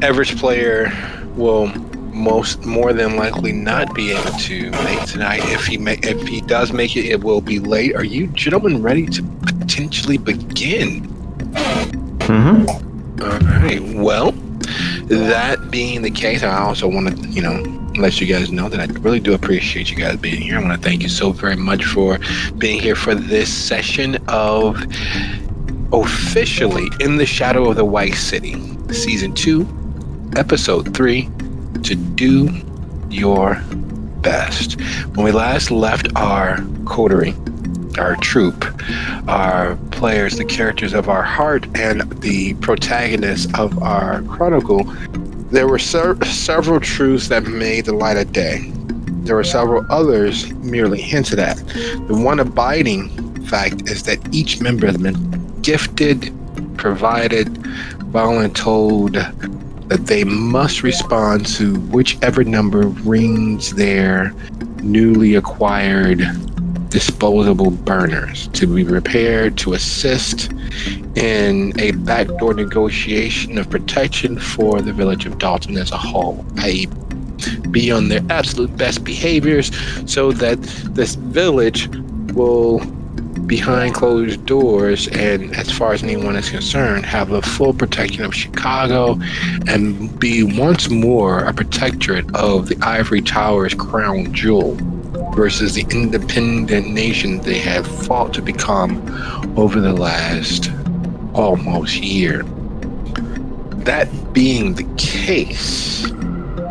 average player will more than likely not be able to make tonight. If he does make it, it will be late. Are you gentlemen ready to potentially begin? Mm-hmm. All right. Well, that being the case, I also want to, let you guys know that I really do appreciate you guys being here. I want to thank you so very much for being here for this session of officially In the Shadow of the White City, Season 2, Episode 3, To Do Your Best. When we last left our coterie, our troupe, our players, the characters of our heart, and the protagonists of our chronicle, there were several truths that made the light of day. There were several others merely hinted at. The one abiding fact is that each member has been gifted, provided, voluntold that they must respond to whichever number rings their newly acquired disposable burners to be repaired to assist in a backdoor negotiation of protection for the village of Dalton as a whole, i.e. be on their absolute best behaviors so that this village will, behind closed doors and as far as anyone is concerned, have the full protection of Chicago and be once more a protectorate of the Ivory Tower's crown jewel versus the independent nation they have fought to become over the last almost year. That being the case,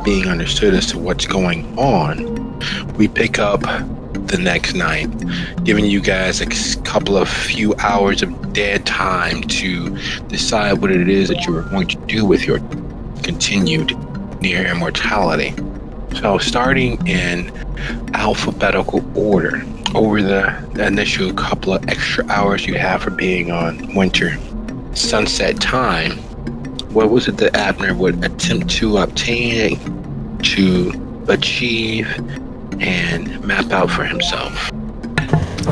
being understood as to what's going on, we pick up the next night, giving you guys a few hours of dead time to decide what it is that you are going to do with your continued near immortality. So starting in alphabetical order, over the initial couple of extra hours you have for being on winter sunset time, what was it that Abner would attempt to obtain, to achieve, and map out for himself?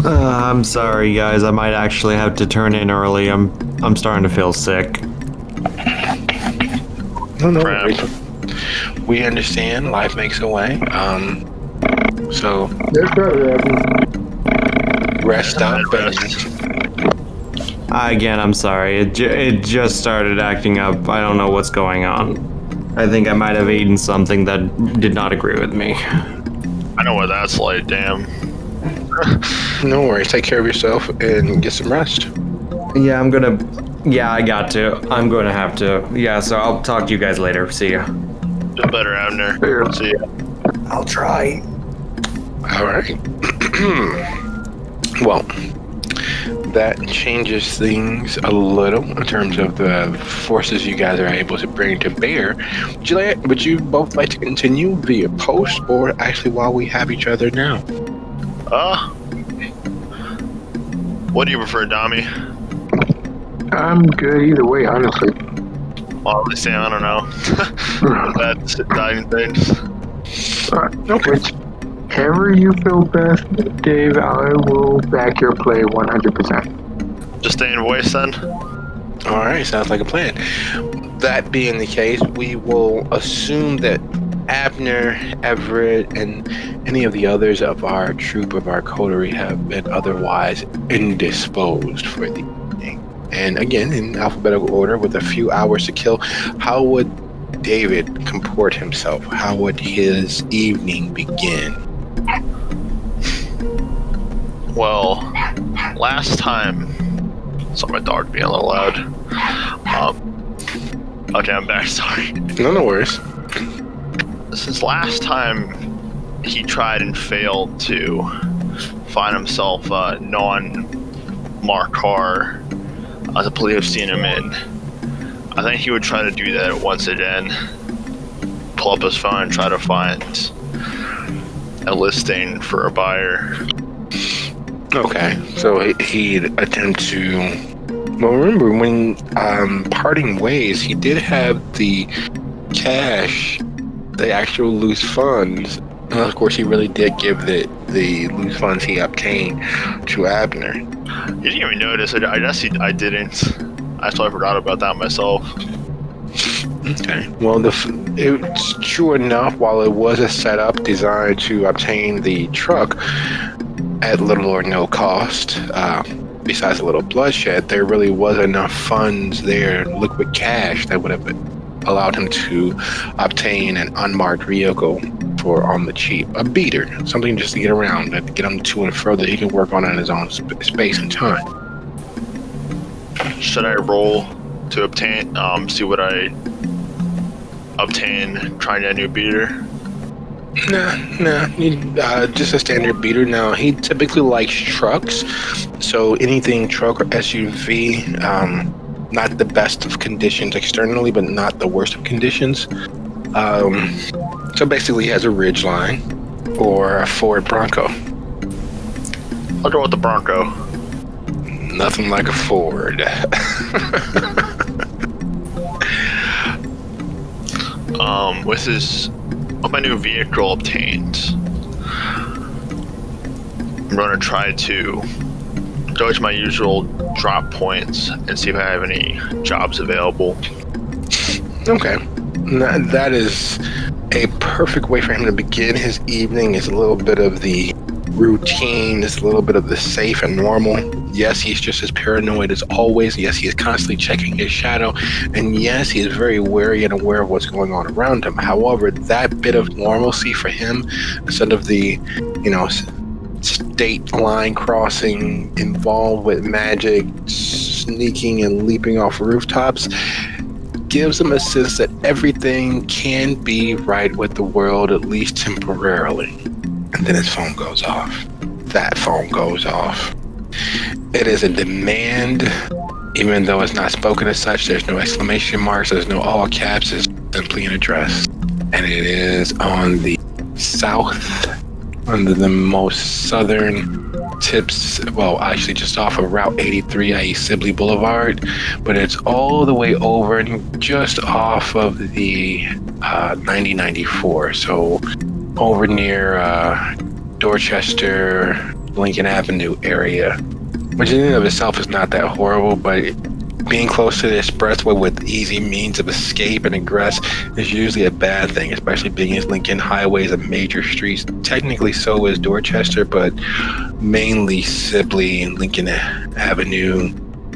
I'm sorry, guys. I might actually have to turn in early. I'm starting to feel sick. No. We understand. Life makes a way. So rest up. Again, I'm sorry. It just started acting up. I don't know what's going on. I think I might have eaten something that did not agree with me. I know what that's like, damn. No worries. Take care of yourself and get some rest. Yeah, I got to. I'm going to have to. Yeah, so I'll talk to you guys later. See ya. Do better, Abner. See ya. I'll try. All right. Well, that changes things a little in terms of the forces you guys are able to bring to bear. Would you both like to continue via post or actually while we have each other now? What do you prefer, Dommie? I'm good either way, honestly. Well, at least I don't know. That's dying things. Okay. Whichever you feel best, Dave, I will back your play 100%. Just stay in voice then? All right, sounds like a plan. That being the case, we will assume that Abner, Everett, and any of the others of our troop, of our coterie, have been otherwise indisposed for the evening. And again, in alphabetical order, with a few hours to kill, how would David comport himself? How would his evening begin? Well, last time... Saw my dog being a little loud. Okay, I'm back, sorry. No worries. Since last time he tried and failed to find himself a non-marked car as a police have seen him in, I think he would try to do that once again. Pull up his phone and try to find a listing for a buyer. Okay, so he'd attempt to... Well, remember, when parting ways, he did have the cash, the actual loose funds. And of course, he really did give the loose funds he obtained to Abner. You didn't even notice it. I guess I didn't. I totally forgot about that myself. Okay. Well, it's true enough. While it was a setup designed to obtain the truck at little or no cost, besides a little bloodshed, there really was enough funds there, liquid cash, that would have allowed him to obtain an unmarked vehicle for on the cheap, a beater, something just to get around, to get him to and fro that he can work on in his own space and time. Should I roll to obtain, see what I obtain trying a new beater? Nah. Just a standard beater. Now, he typically likes trucks, so anything truck or SUV, not the best of conditions externally, but not the worst of conditions. So basically, he has a Ridgeline or a Ford Bronco. I'll go with the Bronco. Nothing like a Ford. With my new vehicle obtained, I'm going to try to go to my usual drop points and see if I have any jobs available. Okay. That is a perfect way for him to begin his evening. Is a little bit of the routine, is a little bit of the safe and normal. Yes, he's just as paranoid as always. Yes, he is constantly checking his shadow. And yes, he is very wary and aware of what's going on around him. However, that bit of normalcy for him, instead of the, state line crossing involved with magic, sneaking and leaping off rooftops, gives him a sense that everything can be right with the world, at least temporarily. And then his phone goes off. That phone goes off. It is a demand, even though it's not spoken as such. There's no exclamation marks, there's no all caps, it's simply an address. And it is on the south, under the most southern tips, well, actually just off of Route 83, i.e. Sibley Boulevard, but it's all the way over and just off of the 9094, so over near Dorchester, Lincoln Avenue area, which in and of itself is not that horrible, but being close to the expressway with easy means of escape and egress is usually a bad thing, especially being as Lincoln Highway is a major street. Technically so is Dorchester, but mainly Sibley and Lincoln Avenue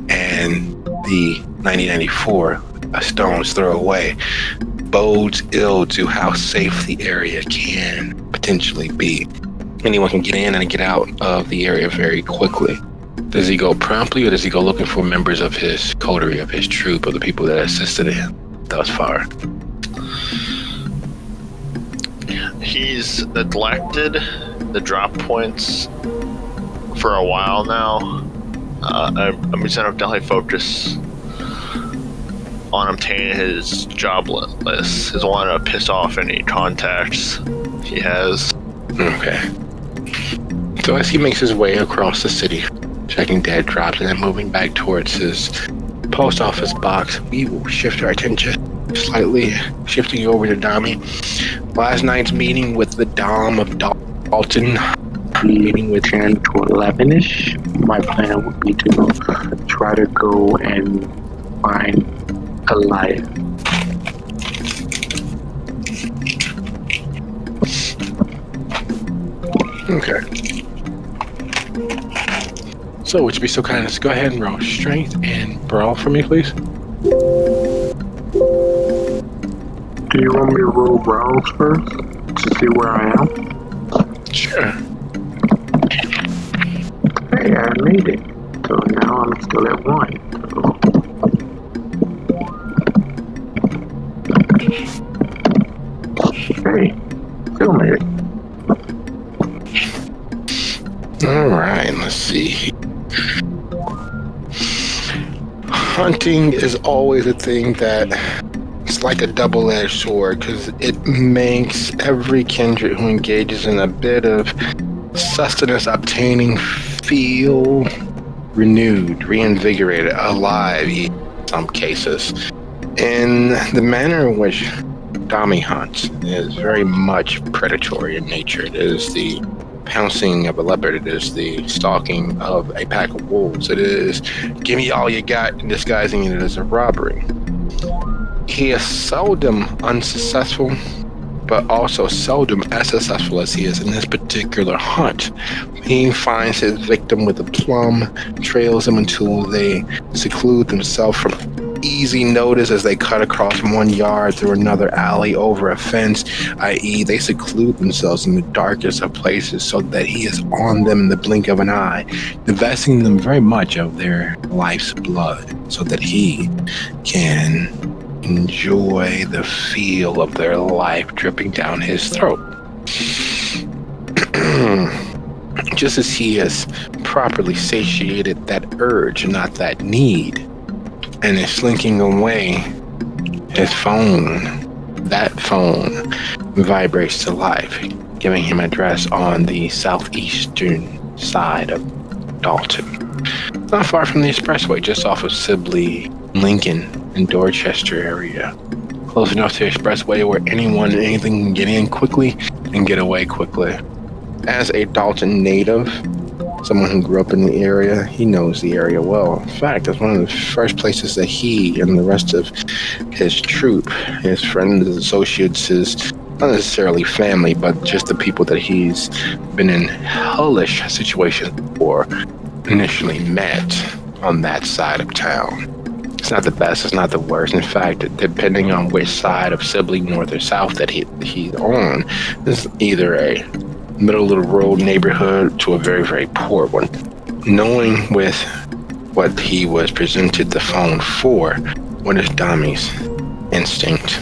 and the 9094, a stone's throw away, bodes ill to how safe the area can potentially be. Anyone can get in and get out of the area very quickly. Does he go promptly, or does he go looking for members of his coterie, of his troupe, of the people that assisted him thus far? He's neglected the drop points for a while now. I'm just going to definitely focus on obtaining his job list. He's wanting to piss off any contacts he has. Okay. So as he makes his way across the city, checking dead drops and then moving back towards his post office box, we will shift our attention slightly, shifting over to Dommie. Last night's meeting with the Dom of Dalton, meeting with 10 to 11ish. My plan would be to try to go and find Goliath. Okay. So, would you be so kind as to go ahead and roll strength and brawl for me, please? Do you want me to roll brawls first to see where I am? Sure. Hey, I made it. So now I'm still at 1. Hey, still made it. Alright, let's see. Hunting is always a thing that it's like a double-edged sword, because it makes every kindred who engages in a bit of sustenance obtaining feel renewed, reinvigorated, alive in some cases. And the manner in which Dommie hunts is very much predatory in nature. It is the pouncing of a leopard. It is the stalking of a pack of wolves. It is give me all you got and disguising it as a robbery. he is seldom unsuccessful, but also seldom as successful as he is in this particular hunt. He finds his victim with a plum, trails them until they seclude themselves from easy notice as they cut across from one yard through another alley over a fence, i.e. they seclude themselves in the darkest of places so that he is on them in the blink of an eye, divesting them very much of their life's blood so that he can enjoy the feel of their life dripping down his throat. Just as he has properly satiated that urge, not that need, and is slinking away, his phone, that phone, vibrates to life, giving him address on the southeastern side of Dalton. Not far from the expressway, just off of Sibley, Lincoln, and Dorchester area. Close enough to the expressway where anyone and anything can get in quickly and get away quickly. As a Dalton native, someone who grew up in the area, he knows the area well. In fact, it's one of the first places that he and the rest of his troupe, his friends, his associates, his not necessarily family, but just the people that he's been in hellish situations for, initially met on that side of town. It's not the best, it's not the worst. In fact, depending on which side of Sibley, north or south that he's on, it's either a middle of the road neighborhood to a very, very poor one. Knowing with what he was presented the phone for, what is Dommie's instinct?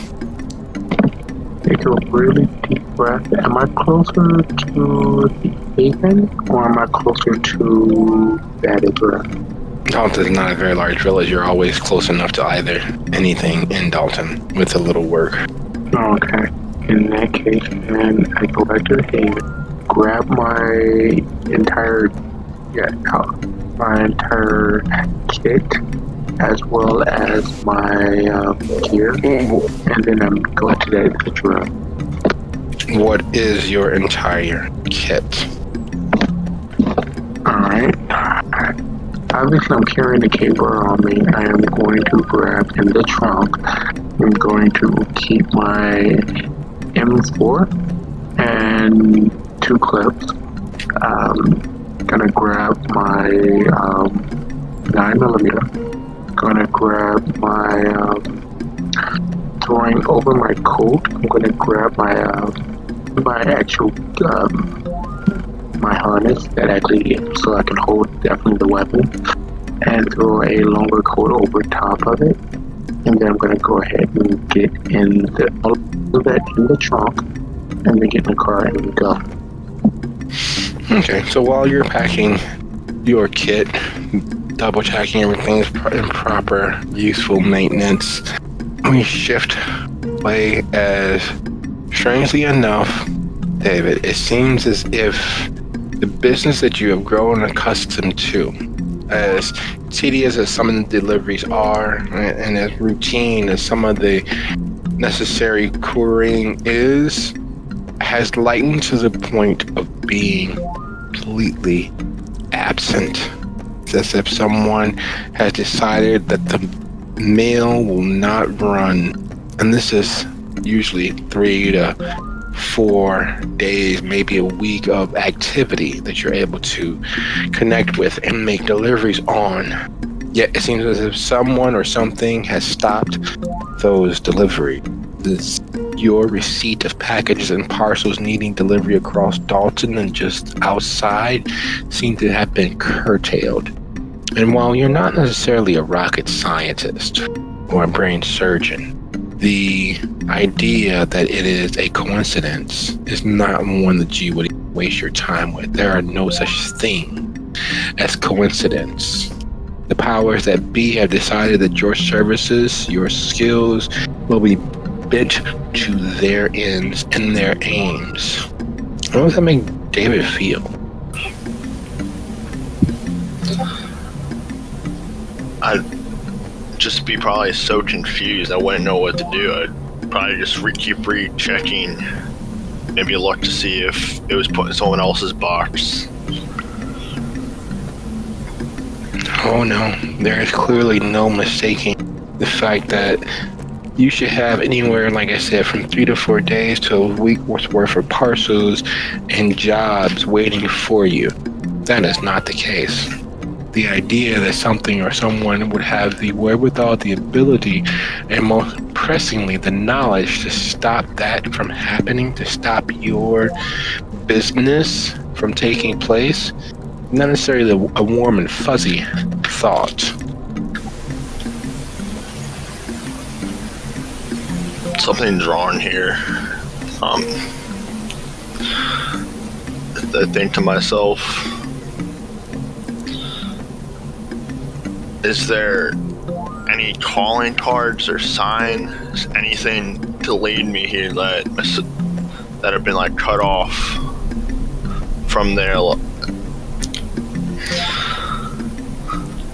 Take a really deep breath. Am I closer to the haven or am I closer to that address? Dalton is not a very large village. You're always close enough to either anything in Dalton with a little work. Okay. In that case, then I go back to the haven. Grab my entire kit as well as my gear, and then I'm going to that adventure. What is your entire kit? Alright. Obviously, I'm carrying the caber on me. I am going to grab in the trunk. I'm going to keep my M4 and 2 clips. Gonna grab my 9mm. Gonna grab my throwing over my coat. I'm gonna grab my actual my harness that actually so I can hold definitely the weapon, and throw a longer coat over top of it. And then I'm gonna go ahead and get in all of that in the trunk, and then get in the car and go. Okay, so while you're packing your kit, double checking everything's in proper, useful maintenance, we shift way as, strangely enough, David, it seems as if the business that you have grown accustomed to, as tedious as some of the deliveries are, and as routine as some of the necessary couriering is, has lightened to the point of being completely absent. It's as if someone has decided that the mail will not run, and this is usually 3 to 4 days, maybe a week of activity that you're able to connect with and make deliveries on. Yet it seems as if someone or something has stopped those deliveries. Your receipt of packages and parcels needing delivery across Dalton and just outside seem to have been curtailed. And while you're not necessarily a rocket scientist or a brain surgeon, the idea that it is a coincidence is not one that you would waste your time with. There are no such thing as coincidence. The powers that be have decided that your services, your skills will be bent to their ends and their aims. How does that make David feel? I'd just be probably so confused. I wouldn't know what to do. I'd probably just keep rechecking, maybe look to see if it was put in someone else's box. Oh no, there is clearly no mistaking the fact that you should have anywhere, like I said, from 3 to 4 days to a week worth of parcels and jobs waiting for you. That is not the case. The idea that something or someone would have the wherewithal, the ability, and most pressingly, the knowledge to stop that from happening, to stop your business from taking place, not necessarily a warm and fuzzy thought. Something's wrong here. I think to myself, is there any calling cards or signs, anything to lead me here that have been like cut off from their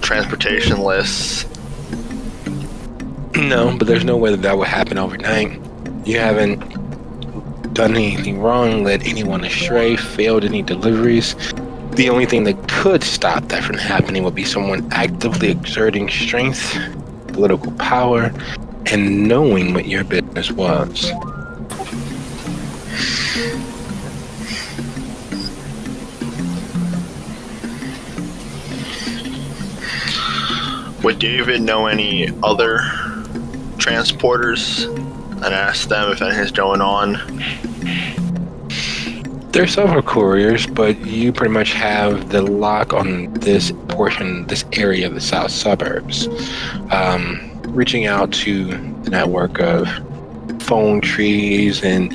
transportation lists? No, but there's no way that would happen overnight. You haven't done anything wrong, led anyone astray, failed any deliveries. The only thing that could stop that from happening would be someone actively exerting strength, political power, and knowing what your business was. Would David know any other transporters and ask them if anything's going on? There's several couriers, but you pretty much have the lock on this portion, this area of the south suburbs. Reaching out to the network of phone trees and,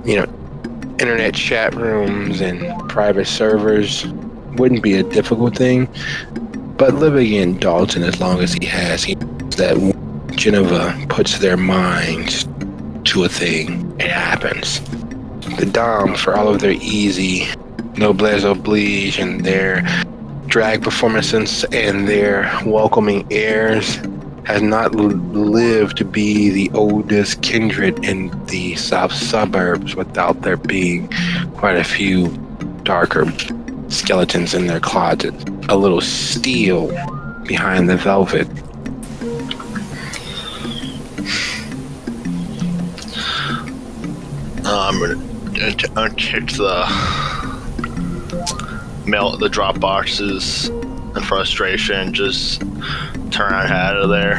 internet chat rooms and private servers wouldn't be a difficult thing. But living in Dalton, as long as he knows that when Geneva puts their minds to a thing, it happens. The Dom, for all of their easy noblesse oblige and their drag performances and their welcoming airs, has not lived to be the oldest kindred in the south suburbs without there being quite a few darker skeletons in their closet. A little steel behind the velvet. I'm gonna unkick the drop boxes in frustration, just turn out of there,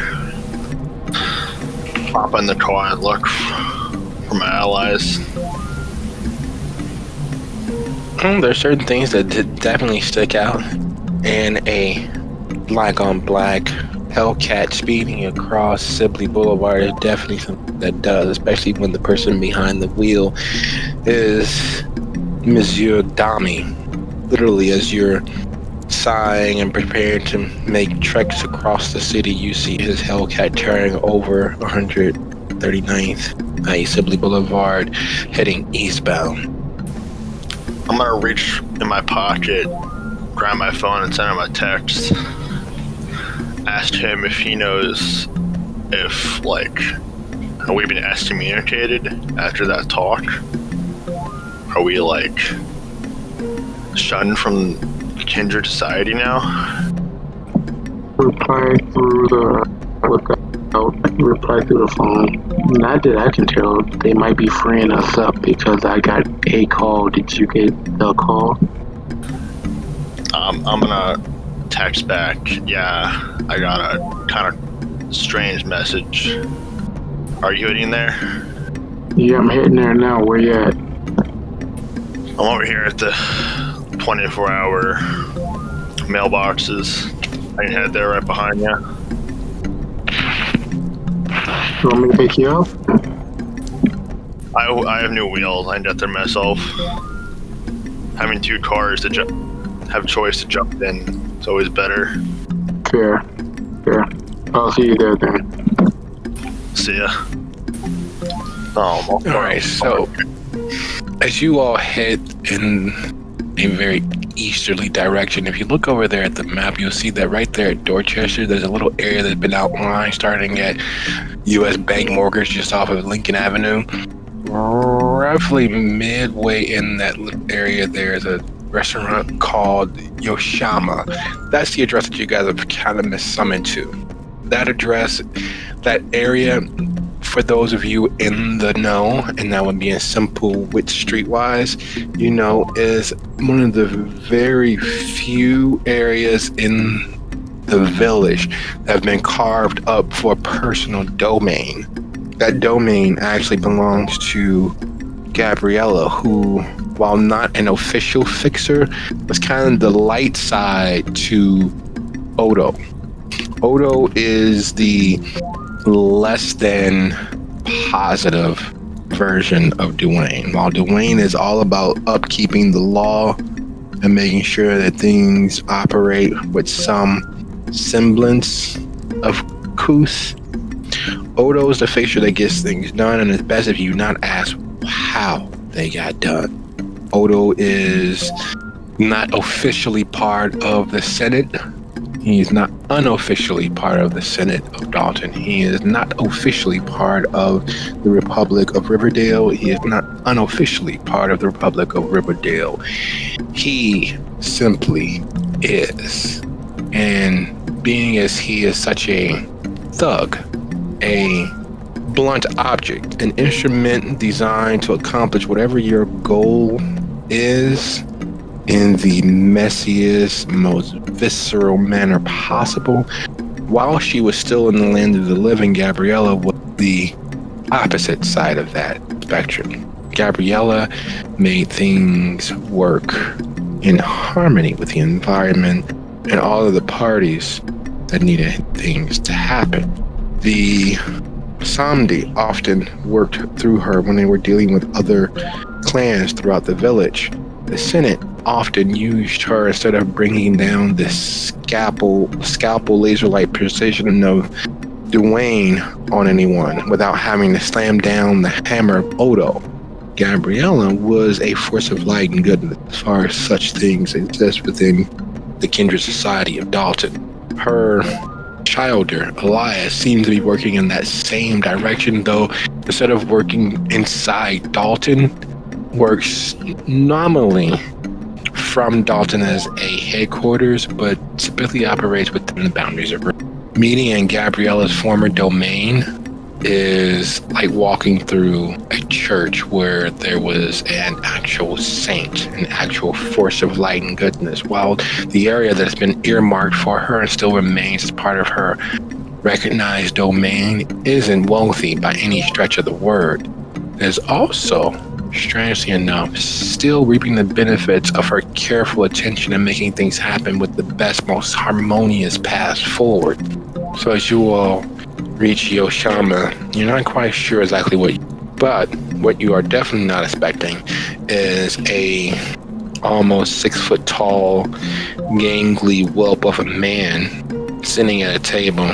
hop in the car and look for my allies. There's certain things that definitely stick out, and a black on black Hellcat speeding across Sibley Boulevard is definitely something that does, especially when the person behind the wheel is Monsieur Dommie. Literally, as you're sighing and preparing to make treks across the city, you see his Hellcat turning over 139th, i.e. Sibley Boulevard, heading eastbound. I'm gonna reach in my pocket, grab my phone and send him a text. Ask him if he knows if, have we been excommunicated after that talk? Are we, shunned from kindred society now? Reply through the phone. Not that I can tell. They might be freeing us up because I got a call. Did you get the call? I'm gonna text back. Yeah, I got a kind of strange message. Are you heading there? Yeah, I'm heading there now. Where you at? I'm over here at the 24-hour mailboxes. I can head there right behind you. You want me to pick you up? I have new wheels. I can get there myself. Having two cars to have choice to jump in, it's always better. Fair. I'll see you there then. See ya. All right, so as you all head in a very easterly direction, if you look over there at the map, you'll see that right there at Dorchester, there's a little area that's been outlined starting at U.S. Bank Mortgage just off of Lincoln Avenue. Roughly midway in that little area, there's a restaurant called Yoshama. That's the address that you guys have kind of missummoned to. That address, that area, for those of you in the know, and that would be in simple wit streetwise, is one of the very few areas in the village that have been carved up for personal domain. That domain actually belongs to Gabriella, who, while not an official fixer, was kind of the light side to Odo. Odo is the less than positive version of Dwayne. While Dwayne is all about upkeeping the law and making sure that things operate with some semblance of couth, Odo is the fixture that gets things done, and it's best if you not ask how they got done. Odo is not officially part of the Senate. He is not unofficially part of the Senate of Dalton. He is not officially part of the Republic of Riverdale. He is not unofficially part of the Republic of Riverdale. He simply is. And being as he is such a thug, a blunt object, an instrument designed to accomplish whatever your goal is in the messiest, most visceral manner possible. While she was still in the land of the living, Gabriella was the opposite side of that spectrum. Gabriella made things work in harmony with the environment and all of the parties that needed things to happen. The Samdi often worked through her when they were dealing with other clans throughout the village. The Senate often used her instead of bringing down this scalpel laser-like precision of Dwayne on anyone without having to slam down the hammer of Odo. Gabriella was a force of light and goodness as far as such things exist within the kindred society of Dalton. Her childer, Elias, seems to be working in that same direction, though instead of working inside Dalton, works nominally from Dalton as a headquarters, but typically operates within the boundaries of Riverdale. Meeting in Gabriella's former domain is like walking through a church where there was an actual saint, an actual force of light and goodness, while the area that's been earmarked for her and still remains as part of her recognized domain isn't wealthy by any stretch of the word. It is also, strangely enough, still reaping the benefits of her careful attention and making things happen with the best, most harmonious path forward. So as you all reach Yoshama, you're not quite sure exactly what you are definitely not expecting is a almost 6 foot tall, gangly whelp of a man sitting at a table,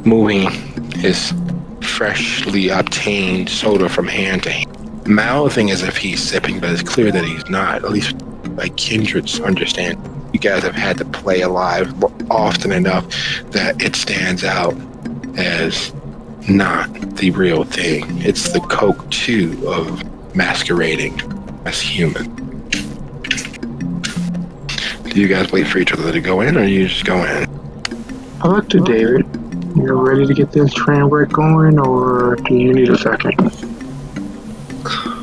moving his freshly obtained soda from hand to hand, mouthing as if he's sipping, but it's clear that he's not, at least by Kindred's understand. You guys have had to play alive often enough that it stands out as not the real thing. It's the Coke, too, of masquerading as human. Do you guys wait for each other to go in, or you just go in? I'll look to David. You ready to get this train wreck going, or do you need a second?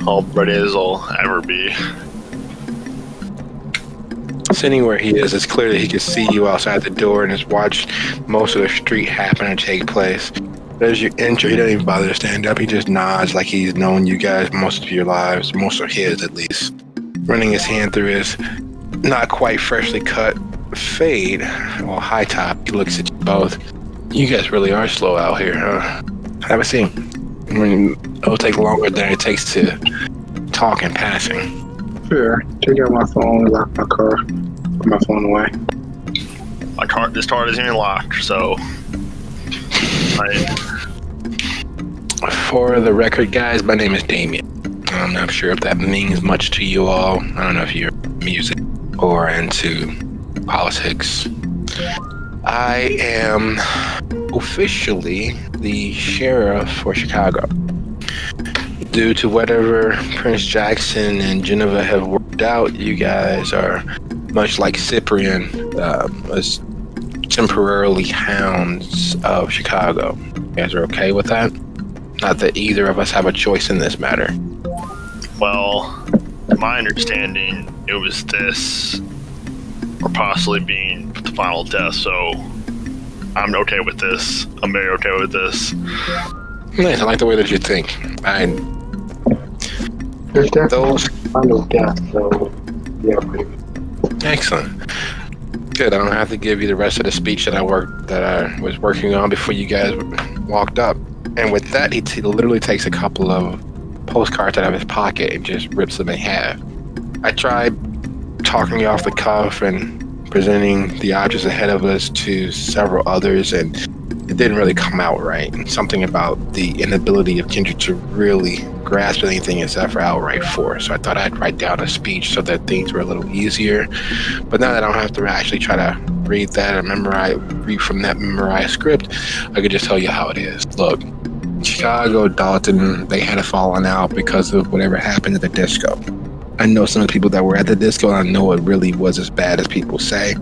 All ready as I'll ever be. Sitting where he is, it's clear that he can see you outside the door and has watched most of the street happen and take place. But as you enter, he doesn't even bother to stand up. He just nods like he's known you guys most of your lives, most of his at least. Running his hand through his not quite freshly cut fade, well, high top, he looks at you both. You guys really are slow out here, huh? Have a seat. I mean, it'll take longer than it takes to talk in passing. Sure. Take out my phone, lock my car, put my phone away. This car isn't even locked, so. For the record, guys, my name is Damien. I'm not sure if that means much to you all. I don't know if you're music or into politics. I am officially the sheriff for Chicago. Due to whatever Prince Jackson and Geneva have worked out, you guys are much like Cyprian, as temporarily hounds of Chicago. You guys are okay with that? Not that either of us have a choice in this matter. Well, my understanding, it was this, or possibly being the final death, so I'm okay with this. I'm very okay with this. Nice, I like the way that you think. There's definitely Those final death, so yeah, pretty good. excellent. Good. I don't have to give you the rest of the speech that I was working on before you guys walked up. And with that, he literally takes a couple of postcards out of his pocket and just rips them in half. I tried talking you off the cuff and presenting the objects ahead of us to several others, and it didn't really come out right. Something about the inability of Kendrick to really grasp anything except for outright force. So I thought I'd write down a speech so that things were a little easier. But now that I don't have to actually try to read that or read from that memorized script, I could just tell you how it is. Look, Chicago, Dalton, they had a falling out because of whatever happened at the disco. I know some of the people that were at the disco, and I know it really was as bad as people say.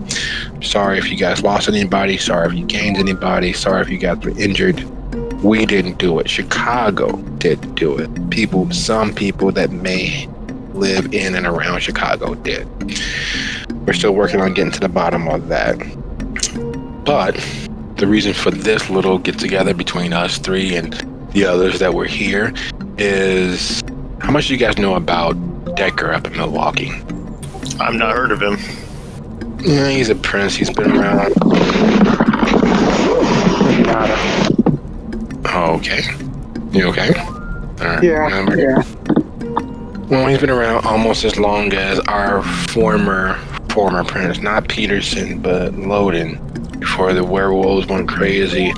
Sorry if you guys lost anybody. Sorry if you gained anybody. Sorry if you guys were injured. We didn't do it. Chicago did do it. Some people that may live in and around Chicago did. We're still working on getting to the bottom of that. But the reason for this little get-together between us three and the others that were here is, how much do you guys know about Decker up in Milwaukee? I've not heard of him. Yeah, he's a prince. He's been around. Oh, okay. You okay? All right. Yeah. Well, he's been around almost as long as our former prince, not Peterson, but Loden, before the werewolves went crazy.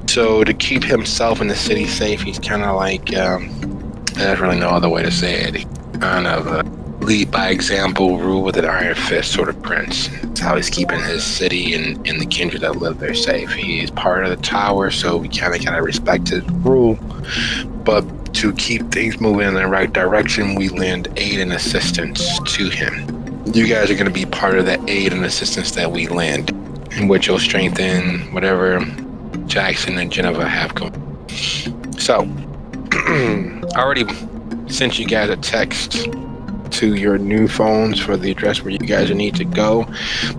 So to keep himself and the city safe, he's kind of like, there's really no other way to say it. Kind of lead by example, rule with an iron fist sort of prince. That's how he's keeping his city and the kindred that live there safe. He's part of the tower, so we kind of respect his rule. But to keep things moving in the right direction, we lend aid and assistance to him. You guys are going to be part of that aid and assistance that we lend, in which will strengthen whatever Jackson and Geneva have going. So, I already sent you guys a text to your new phones for the address where you guys need to go,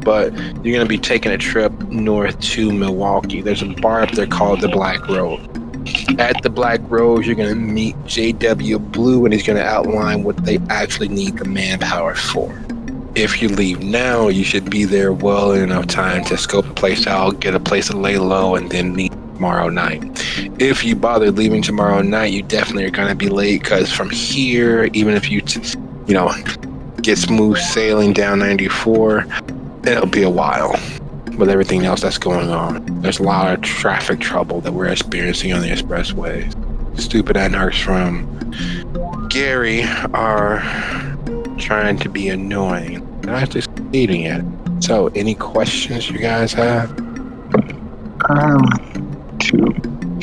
but you're going to be taking a trip north to Milwaukee. There's a bar up there called the Black Road. At the Black Road, you're going to meet JW Blue, and he's going to outline what they actually need the manpower for. If you leave now, you should be there well enough time to scope the place out, get a place to lay low, and then leave tomorrow night. If you bother leaving tomorrow night, you definitely are going to be late, because from here, even if you get smooth sailing down 94, it'll be a while with everything else that's going on. There's a lot of traffic trouble that we're experiencing on the expressways. Stupid anarchs from Gary are trying to be annoying. They're actually succeeding at it. So, any questions you guys have? Two.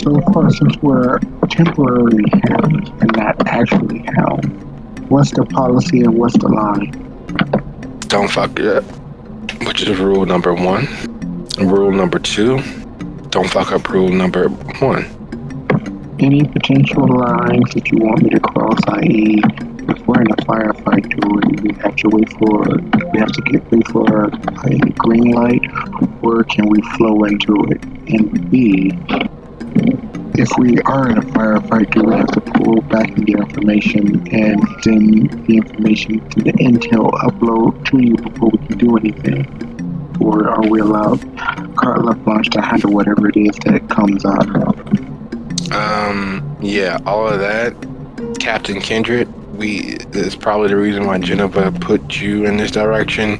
So, of course, since we're temporarily hounds and not actually hounds, what's the policy and what's the line? Don't fuck it up, which is rule number 1. And rule number 2, don't fuck up rule number 1. Any potential lines that you want me to cross, i.e., if we're in a firefight, we have to wait for a green light, or can we flow into it? And B, if we are in a firefight, do we have to pull back and get information and send the information to the intel upload to you before we can do anything? Or are we allowed carte blanche to handle whatever it is that comes out? Yeah, all of that, Captain Kindred, is probably the reason why Geneva put you in this direction.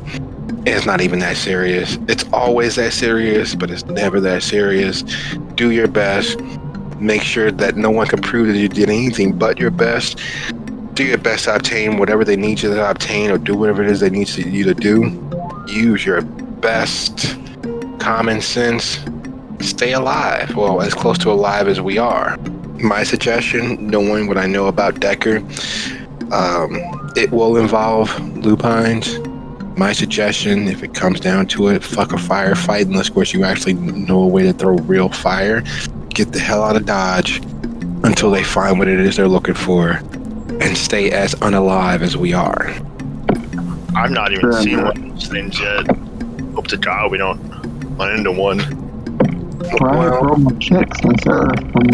It's not even that serious. It's always that serious, but it's never that serious. Do your best. Make sure that no one can prove that you did anything but your best. Do your best to obtain whatever they need you to obtain, or do whatever it is they need you to do. Use your best common sense. Stay alive. Well, as close to alive as we are. My suggestion, knowing what I know about Decker, it will involve lupines. My suggestion, if it comes down to it, fuck a firefight, unless of course you actually know a way to throw real fire. Get the hell out of Dodge until they find what it is they're looking for and stay as unalive as we are. I've not even seen one of these things yet. Hope to God we don't run into one. Well, I rolled my checks since from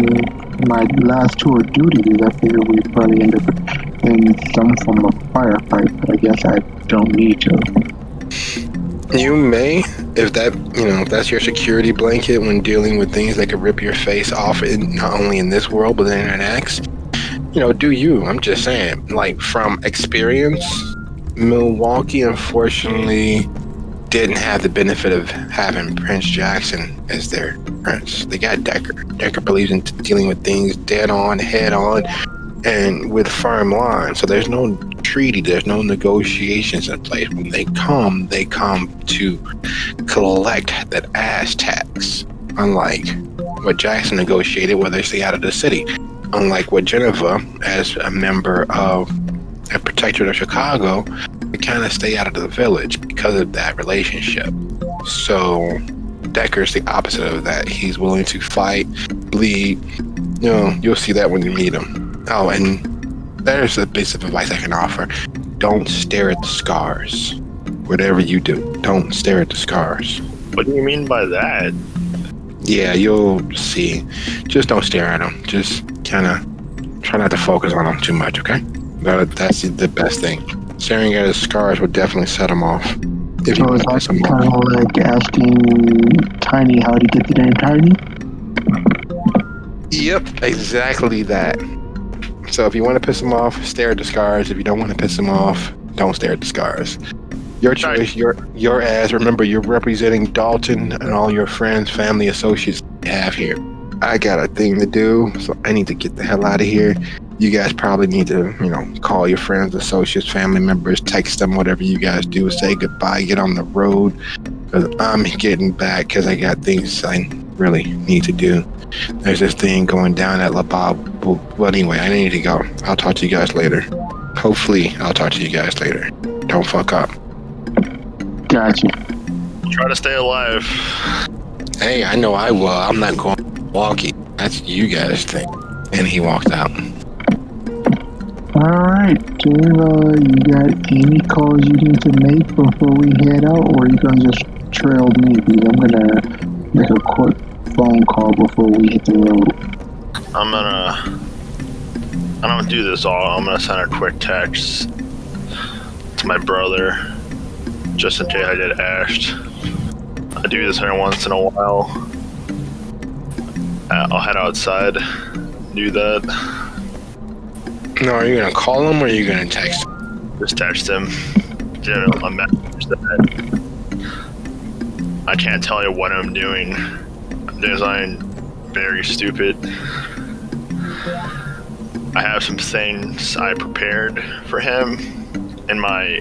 my last tour of duty. I figured we'd probably end up in some form of firefight, but I guess I don't need to. You may, if that's your security blanket when dealing with things that could rip your face off, not only in this world but in the next. Do you? I'm just saying, like, from experience, Milwaukee unfortunately didn't have the benefit of having Prince Jackson as their prince. They got Decker. Decker believes in dealing with things dead on, head on, and with firm lines. So there's no treaty, there's no negotiations in place. When they come to collect that ass tax. Unlike what Jackson negotiated, where they stay out of the city. Unlike what Geneva, as a member of a protectorate of Chicago, they kind of stay out of the village because of that relationship. So Decker's the opposite of that. He's willing to fight, bleed. You'll see that when you meet him. Oh, and there's a piece of advice I can offer. Don't stare at the scars. Whatever you do, don't stare at the scars. What do you mean by that? Yeah, you'll see. Just don't stare at them. Just kind of try not to focus on them too much, okay? That's the best thing. Staring at his scars will definitely set him off. If you want to piss him kind off. of like asking Tiny how to get the name Tiny? Yep, exactly that. So if you want to piss him off, stare at the scars. If you don't want to piss him off, don't stare at the scars. Your choice, your ass. Remember, you're representing Dalton and all your friends, family, associates you have here. I got a thing to do, so I need to get the hell out of here. You guys probably need to, call your friends, associates, family members, text them, whatever you guys do. Say goodbye, get on the road. Because I'm getting back because I got things I really need to do. There's this thing going down at La Bob. Well, anyway, I need to go. I'll talk to you guys later. Hopefully, I'll talk to you guys later. Don't fuck up. Gotcha. Try to stay alive. Hey, I know I will. I'm not going to Milwaukee. That's you guys' thing. And he walked out. Alright, Dave, you got any calls you need to make before we head out, or are you gonna just trail me? Because I'm gonna make a quick phone call before we hit the road. I don't do this all. I'm gonna send a quick text to my brother, just in case I get ashed. I do this every once in a while. I'll head outside, do that. No, are you going to call him or are you going to text him? Just text him. Give him a message that I can't tell you what I'm doing. I'm doing something very stupid. I have some things I prepared for him in my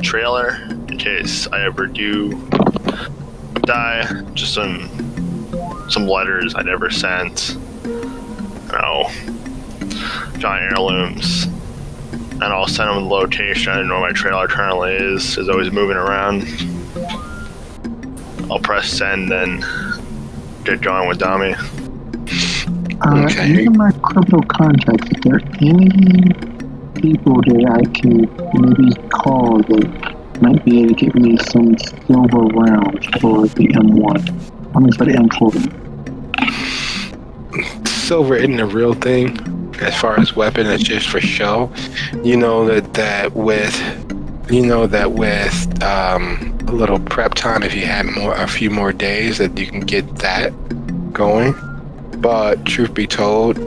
trailer in case I ever do die. Just some letters I never sent. Giant heirlooms. And I'll send him the location. I don't know where my trailer currently is. It's always moving around. I'll press send and get going with Dommie. Okay. In my crypto contacts, is there any people that I can maybe call that might be able to get me some silver rounds for the M1? I mean, for the M4. Silver isn't a real thing as far as weapon. It's just for show. You know that with a little prep time, if you had a few more days, that you can get that going. But truth be told,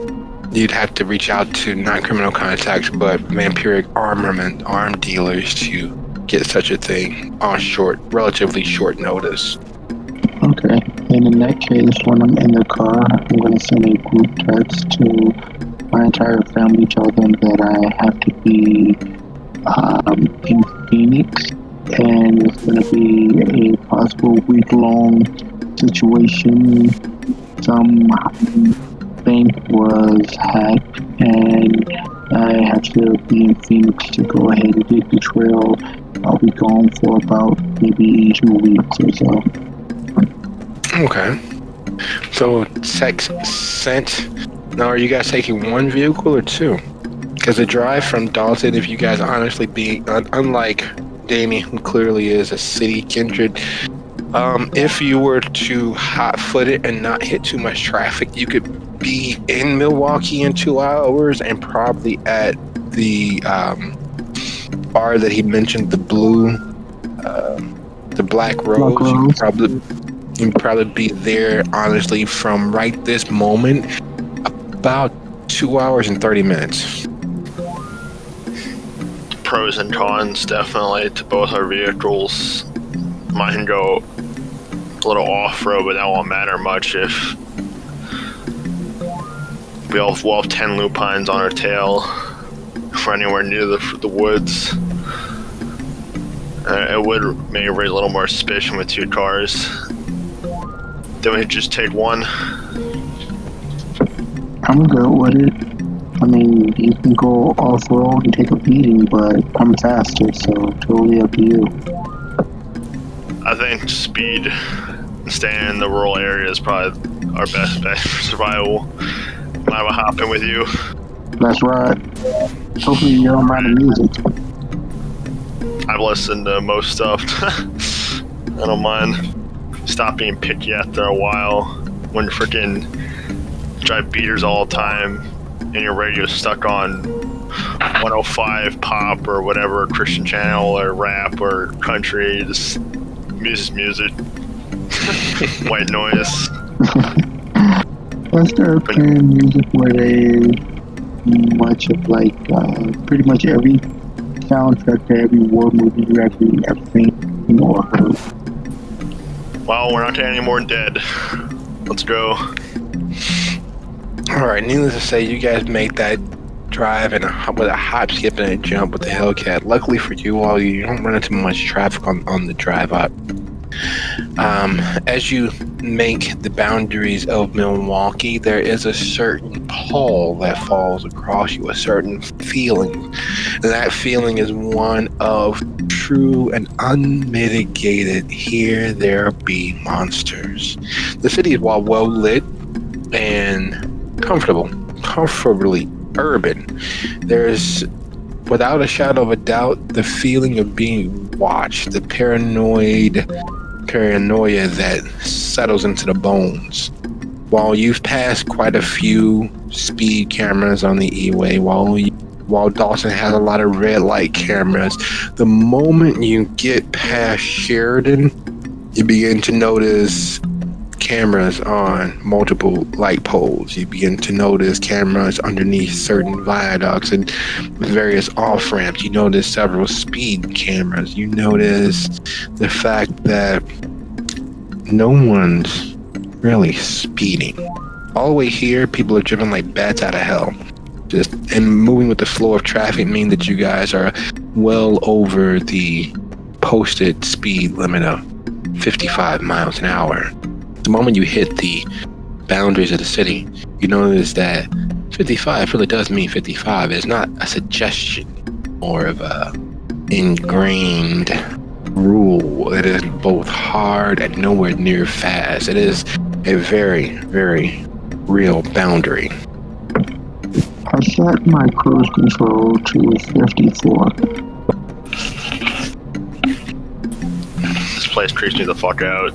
you'd have to reach out to not criminal contacts, but vampiric arm dealers to get such a thing on relatively short notice. Okay, and in that case, when I'm in the car, I'm going to send a group text to my entire family, tell them that I have to be in Phoenix, and it's going to be a possible week-long situation. Some bank was hacked, and I have to be in Phoenix to go ahead and dig the trail. I'll be gone for about maybe 2 weeks or so. Okay. So text sent. Now, are you guys taking one vehicle or two? Because the drive from Dalton, if you guys honestly be, unlike Damie, who clearly is a city kindred, if you were to hot-foot it and not hit too much traffic, you could be in Milwaukee in 2 hours and probably at the bar that he mentioned, the Black Rose. You can probably be there, honestly, from right this moment, about 2 hours and 30 minutes. Pros and cons, definitely, to both our vehicles. Mine can go a little off-road, but that won't matter much if we'll have 10 lupines on our tail if we're anywhere near the woods. It would maybe raise a little more suspicion with 2 cars. Then we just take one. I'm good with it. I mean, you can go off-road and take a beating, but I'm faster, so totally up to you. I think speed and staying in the rural area is probably our best bet for survival. Might have a hop in with you. Let's ride. Hopefully you don't mind the music. I've listened to most stuff. I don't mind. Stop being picky after a while. When you freaking drive beaters all the time and your radio's stuck on 105 pop or whatever, Christian channel or rap or country, just music. White noise. I started playing music where much of pretty much every soundtrack to every war movie you actually ever seen or heard. Well, we're not getting any more dead. Let's go. Alright, needless to say, you guys made that drive with a hop, skip, and a jump with the Hellcat. Luckily for you all, you don't run into much traffic on the drive up. As you make the boundaries of Milwaukee, there is a certain pull that falls across you, a certain feeling. And that feeling is one of true and unmitigated, here there be monsters. The city is well lit and comfortably urban. There's, without a shadow of a doubt, the feeling of being watched, the paranoia that settles into the bones. While you've passed quite a few speed cameras on the E-way, while Dawson has a lot of red light cameras, the moment you get past Sheridan, you begin to notice cameras on multiple light poles. You begin to notice cameras underneath certain viaducts and various off-ramps. You notice several speed cameras. You notice the fact that no one's really speeding. All the way here, people are driven like bats out of hell. And moving with the flow of traffic mean that you guys are well over the posted speed limit of 55 miles an hour. The moment you hit the boundaries of the city, you notice that 55 really does mean 55. It's not a suggestion or of a ingrained rule. It is both hard and nowhere near fast. It is a very, very real boundary. I set my cruise control to 54. This place creeps me the fuck out.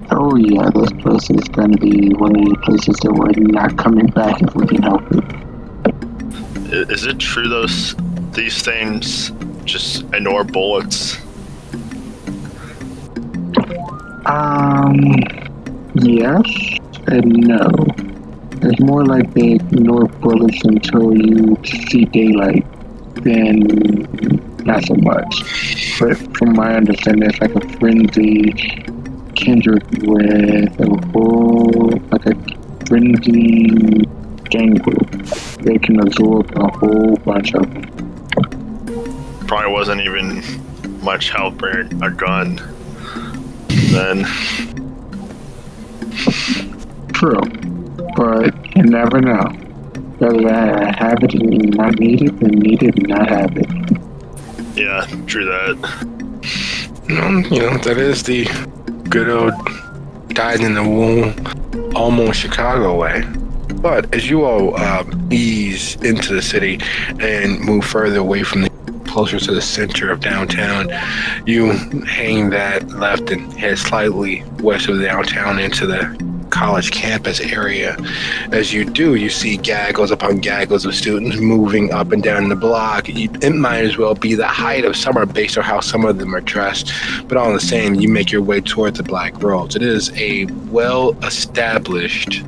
Oh yeah, this place is going to be one of the places that we're not coming back if we can help it. Is it true these things just ignore bullets? Yes and no. It's more like they ignore bullets until you see daylight, then not so much. But from my understanding, it's like a friendly kindred with a whole, like a friendly gang group. They can absorb a whole bunch of them. Probably wasn't even much help bringing a gun then. True, but you never know. Whether I have it and not need it, then need it and not have it. Yeah, true that. That is the good old dyed in the wool, almost Chicago way. But as you all ease into the city and move further away from closer to the center of downtown, you hang that left and head slightly west of downtown into the college campus area. As you do, you see gaggles upon gaggles of students moving up and down the block. It might as well be the height of summer based on how some of them are dressed, but all the same, you make your way towards the Black Roads. It is a well-established,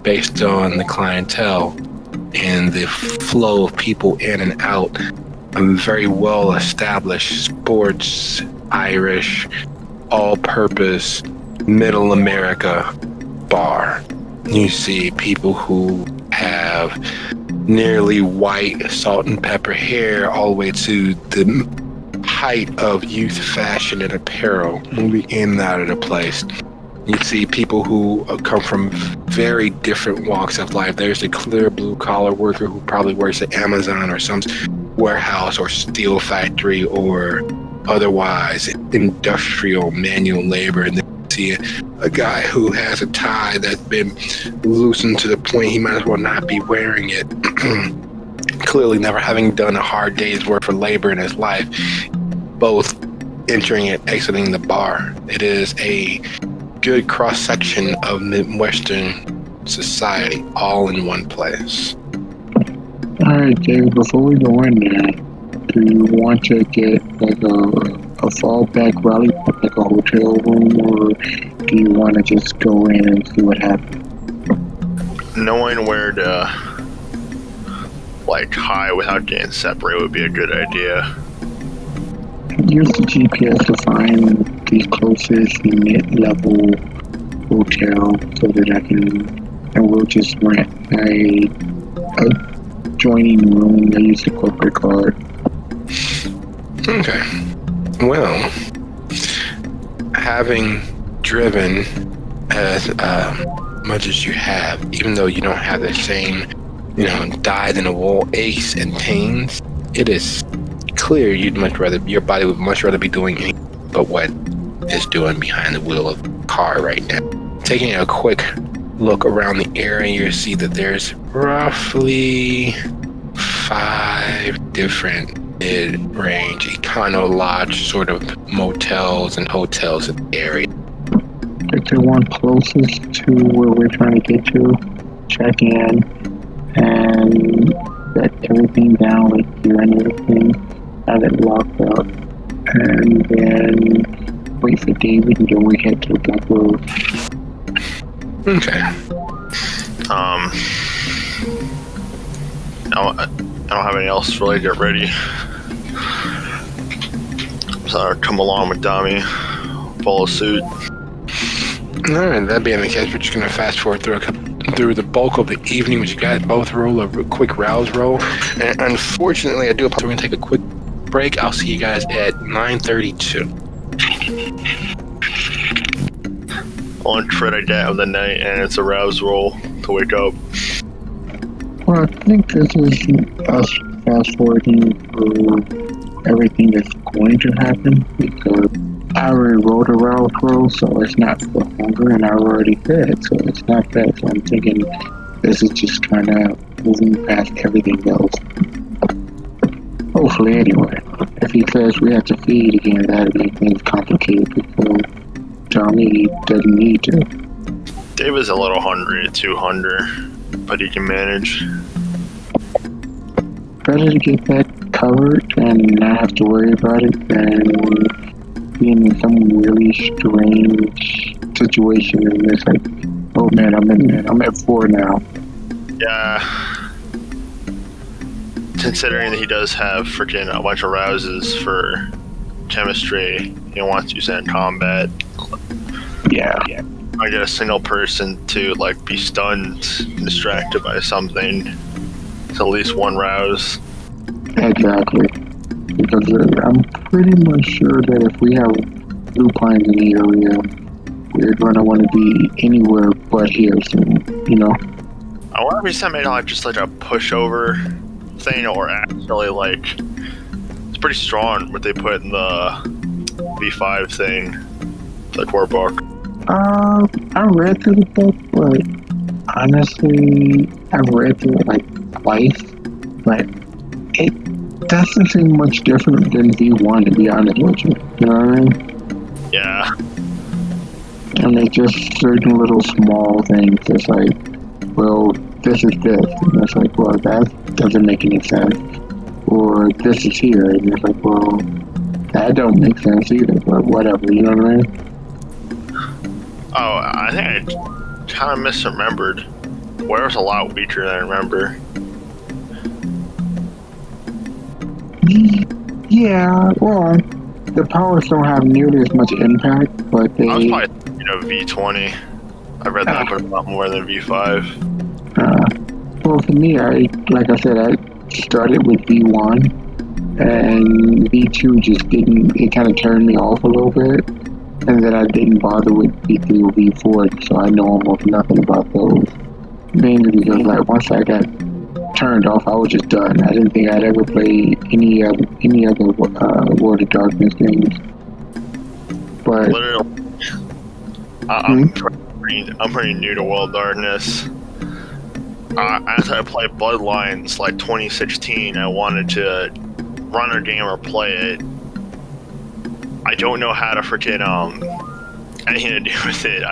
based on the clientele and the flow of people in and out, a very well-established sports, Irish, all-purpose, middle America bar. You see people who have nearly white salt and pepper hair all the way to the height of youth fashion and apparel moving in and out of the place. You see people who come from very different walks of life. There's the clear blue collar worker who probably works at Amazon or some warehouse or steel factory or otherwise industrial manual labor. And then you see a guy who has a tie that's been loosened to the point he might as well not be wearing it. Clearly never having done a hard day's work of labor in his life, both entering and exiting the bar. It is a good cross-section of Midwestern society all in one place. Alright, David, before we go in there, do you want to get like a fallback rally, like a hotel room, or do you want to just go in and see what happens? Knowing where to like hide without getting separated would be a good idea. Use the GPS to find the closest mid-level hotel so that I can, and we'll just rent a joining room. I use the corporate card. Okay. Well, having driven as much as you have, even though you don't have the same, dyed-in-the-wool aches and pains, it is clear your body would much rather be doing anything but what is doing behind the wheel of the car right now. Taking a quick look around the area, you see that there's roughly 5 different mid-range econo lodge sort of motels and hotels in the area. Get the one closest to where we're trying to get to, check in, and set everything down, like gear and everything, have it locked up, and then wait for David, and then we head to the Black Road. Okay. I don't have anything else really to get ready. So I'll come along with Dommie, follow suit. Alright, that being the case, we're just going to fast forward through the bulk of the evening, which you guys both roll a quick rouse roll. And unfortunately, I do apologize. We're going to take a quick break. I'll see you guys at 9:32. On tread I get of the night, and it's a rouse roll to wake up. Well, I think this is us fast forwarding through everything that's going to happen, because I already rolled a rouse roll, so it's not for hunger, and I already fed, so it's not bad. So I'm thinking this is just kind of moving past everything else. Hopefully, anyway. If he says we have to feed again, that'd make things complicated, because Johnny doesn't need to. David's a little hungry at 200, but he can manage. Better to get that covered and not have to worry about it than being in some really strange situation and it's like, oh man, I'm at 4 now. Yeah. Considering that he does have freaking a bunch of rouses for chemistry, he wants to use that in combat. Yeah. I get a single person to like be stunned, distracted by something. It's at least one rouse. Exactly. Because I'm pretty much sure that if we have lupines in the area, we're gonna want to be anywhere but here soon, I wonder if he's made like just like a pushover thing, or actually like it's pretty strong what they put in the V5 thing, the core book. I read through the book, but Honestly, I've read through it like twice, but it doesn't seem much different than V1, to be honest with you. You know what I mean? Yeah. And it's just certain little small things. It's like, well, this is this. And it's like, well, that doesn't make any sense. Or this is here. And it's like, well, that don't make sense either. But whatever, you know what I mean? Oh, I think I kind of misremembered. Where's a lot weaker than I remember. Yeah, well, the powers don't have nearly as much impact, but they... I was probably V20. I read that but a lot more than V5. Well, for me, like I said, I started with V1, and V2 just didn't, it kind of turned me off a little bit, and then I didn't bother with V3 or V4, so I know almost nothing about those. Mainly because, like, once I got turned off, I was just done. I didn't think I'd ever play any other World of Darkness games. But Literally, I'm pretty new to World of Darkness. As I played Bloodlines like 2016, I wanted to run a game or play it. I don't know how to freaking anything to do with it.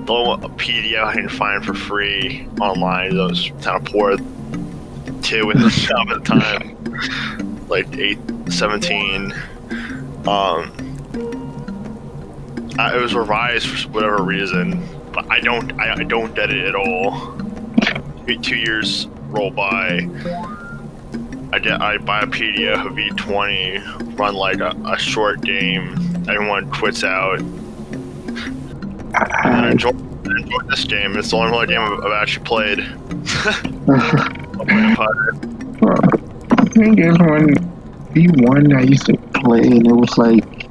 The only PDF I can find for free online, those kind of poor 2 in the shop at the time, like 17. It was revised for whatever reason, but I don't get it at all. 2 years roll by. I buy a PDF of V20, run like a short game. Everyone quits out. And I enjoyed this game. It's the only game I've actually played. the thing is, when V1 I used to play, and it was like,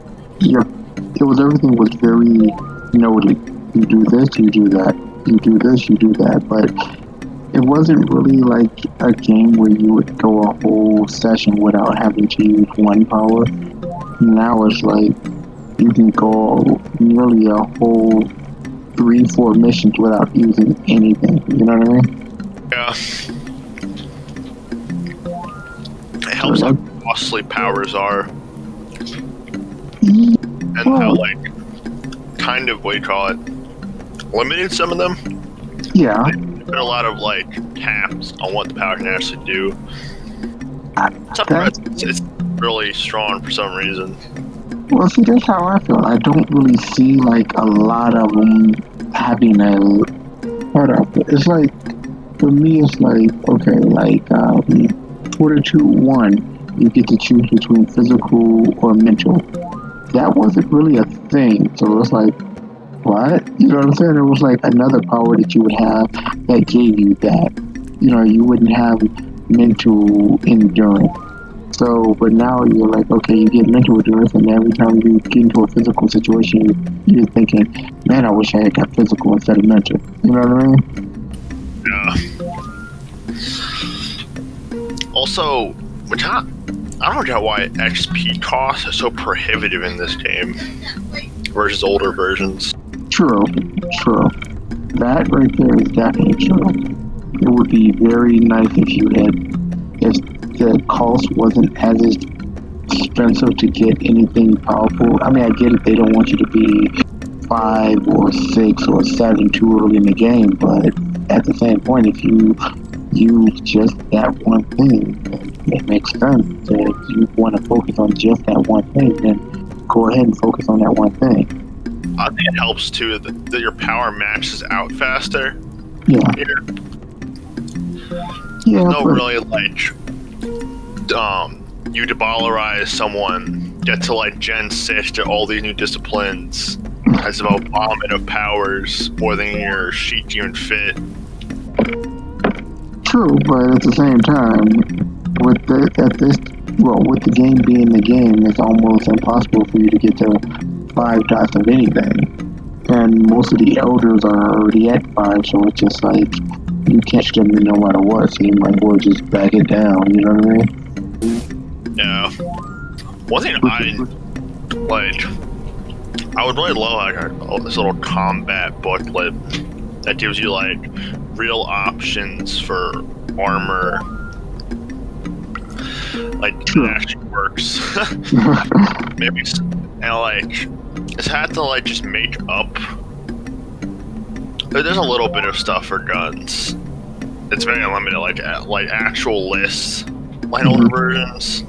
everything was very noted. You do this, you do that. You do this, you do that. But it wasn't really like a game where you would go a whole session without having to use one power. Now it's like you can go nearly a whole 3-4 missions without using anything. You know what I mean? Yeah. It helps how costly powers are. And how, like, kind of, what do you call it, limited some of them. Yeah. There's been a lot of, like, caps on what the power can actually do. It's really strong for some reason. Well, see, that's how I feel. I don't really see, like, a lot of them having a... Hold up. It's like, for me, it's like, okay, like, Fortitude 1, you get to choose between physical or mental. That wasn't really a thing, so it's like, what? You know what I'm saying? It was like another power that you would have that gave you that. You know, you wouldn't have mental endurance. So, but now you're like, okay, you get mental endurance, and every time you get into a physical situation, you're thinking, man, I wish I had got physical instead of mental. You know what I mean? Yeah. Also, which I don't get why XP costs are so prohibitive in this game versus older versions. True. That right there is definitely true. It would be very nice if the cost wasn't as expensive to get anything powerful. I mean, I get it, they don't want you to be 5 or 6 or 7 too early in the game, but at the same point, if you use just that one thing, it makes sense that you want to focus on just that one thing, then go ahead and focus on that one thing. I think it helps too that your power maxes out faster. Yeah. Really, like, you debalerize someone, get to like Gen 6 to all these new disciplines, has about a vomit of powers more than your sheet even fit. True, but at the same time, with the game being the game, it's almost impossible for you to get to 5 dots of anything. And most of the elders are already at 5, so it's just like you catch them no matter what, so you might as well just back it down, you know what I mean? Yeah. One thing I would really love like this little combat booklet that gives you like real options for armor. Like, it actually works. Maybe, and like, it's had to like just make up. There's a little bit of stuff for guns. It's very limited, like actual lists, line order versions,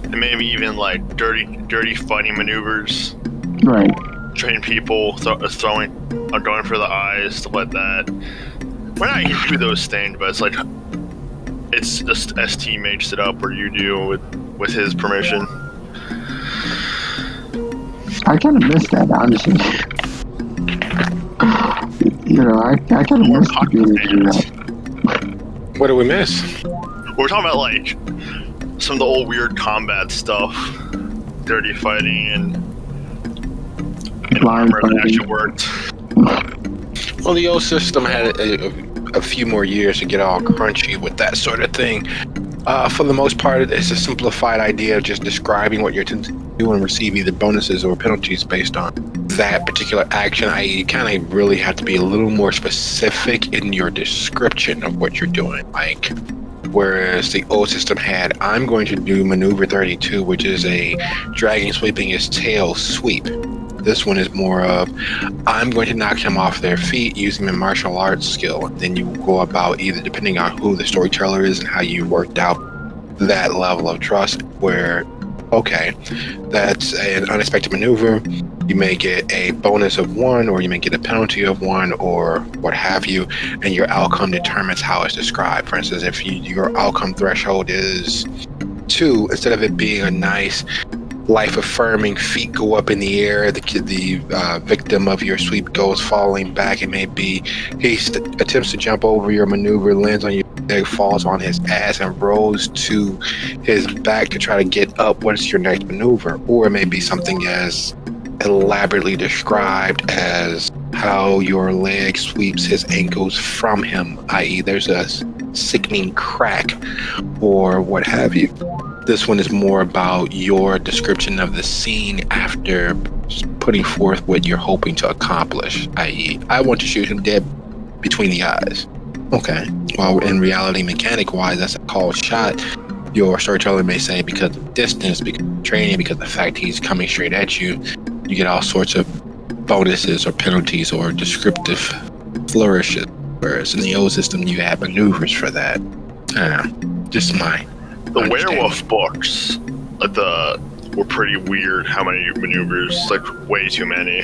and maybe even like dirty fighting maneuvers. Right. Train people throwing, or going for the eyes, stuff like that. Well, not you do those things, but it's like it's just ST makes it up, or you do with his permission. I kind of miss that, honestly. You know, I kind of miss the ability to do that. What do we miss? We're talking about like some of the old weird combat stuff, dirty fighting, and Blind armor that fighting. actually worked. Well, the old system had a few more years to get all crunchy with that sort of thing. For the most part, it's a simplified idea of just describing what you're to do and receive either bonuses or penalties based on that particular action. You kind of really have to be a little more specific in your description of what you're doing. Like, whereas the old system had, I'm going to do maneuver 32, which is a dragon sweeping his tail sweep. This one is more of, I'm going to knock him off their feet using a martial arts skill. Then you go about either, depending on who the storyteller is and how you worked out that level of trust, where, okay, that's an unexpected maneuver. You may get a bonus of 1, or you may get a penalty of 1, or what have you, and your outcome determines how it's described. For instance, if your outcome threshold is 2, instead of it being a nice life-affirming feet go up in the air, the victim of your sweep goes falling back, it may be he attempts to jump over your maneuver, lands on your leg, falls on his ass, and rolls to his back to try to get up. What's your next maneuver? Or it may be something as elaborately described as how your leg sweeps his ankles from him, i.e. there's a sickening crack or what have you. This one is more about your description of the scene after putting forth what you're hoping to accomplish, i.e. I want to shoot him dead between the eyes. Okay. Well, in reality, mechanic-wise, that's a called shot. Your storyteller may say because of distance, because of training, because of the fact he's coming straight at you, you get all sorts of bonuses or penalties or descriptive flourishes. Whereas in the old system, you had maneuvers for that. Just my The werewolf books, were pretty weird. How many maneuvers? Like way too many.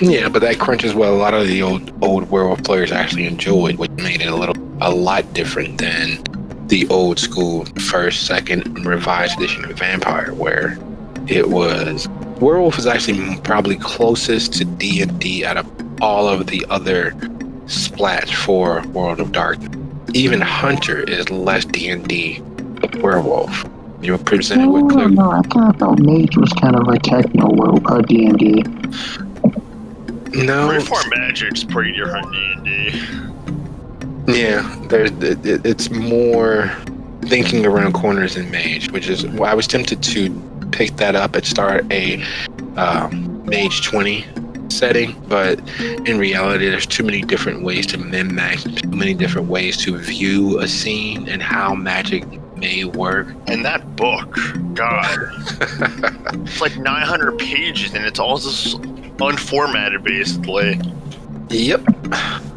Yeah, but that crunches what a lot of the old werewolf players actually enjoyed, which made it a lot different than the old school first, second, revised edition of Vampire, where it was werewolf is actually probably closest to D&D out of all of the other splats for World of Darkness. Even Hunter is less D&D werewolf. You were presented with clear. No, I kind of thought Mage was kind of a techno D&D. No. Reform Magic's pretty different D&D. Yeah, it's more thinking around corners in Mage, which is why I was tempted to pick that up and start a Mage 20 setting, but in reality there's too many different ways to min-max, too many different ways to view a scene and how magic may work. And that book, God, it's like 900 pages and it's all just unformatted basically. Yep.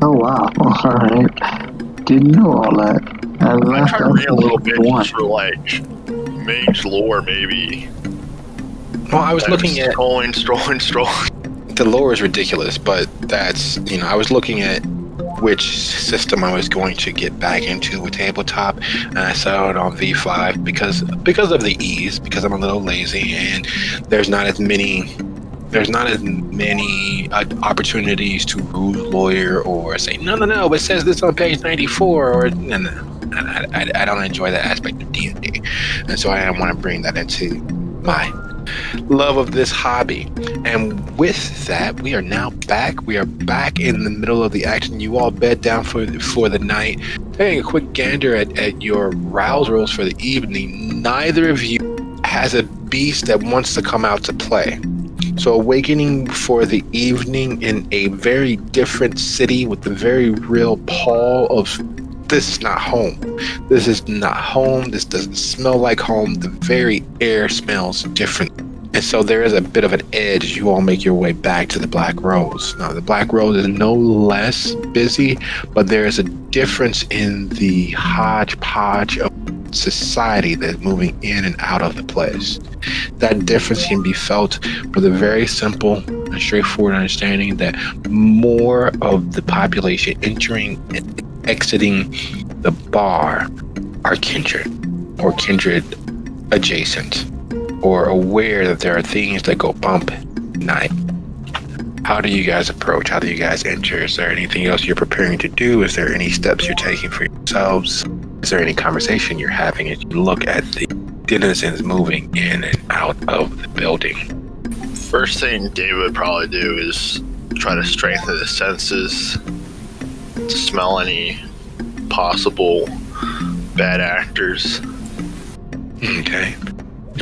Oh wow! Alright. Didn't know all that. I tried to read a little bit just for like Mage lore maybe. Well, I was looking at scrolling. the lore is ridiculous, but that's, I was looking at which system I was going to get back into with tabletop, and I saw it on V5 because of the ease, because I'm a little lazy and there's not as many opportunities to rule lawyer or say no, it says this on page 94, or I don't enjoy that aspect of D&D, and so I want to bring that into my love of this hobby. And with that, we are now back. We are back in the middle of the action. You all bed down for the night. Taking a quick gander at your rouse rolls for the evening. Neither of you has a beast that wants to come out to play. So awakening for the evening in a very different city with the very real pall of this is not home. This is not home. This doesn't smell like home. The very air smells different. And so there is a bit of an edge as you all make your way back to the Black Rose. Now, the Black Rose is no less busy, but there is a difference in the hodgepodge of society that's moving in and out of the place. That difference can be felt with a very simple and straightforward understanding that more of the population entering and exiting the bar are kindred or kindred adjacent or aware that there are things that go bump at night. How do you guys approach? How do you guys enter? Is there anything else you're preparing to do? Is there any steps you're taking for yourselves? Is there any conversation you're having as you look at the denizens moving in and out of the building? First thing David would probably do is try to strengthen his senses to smell any possible bad actors. Okay.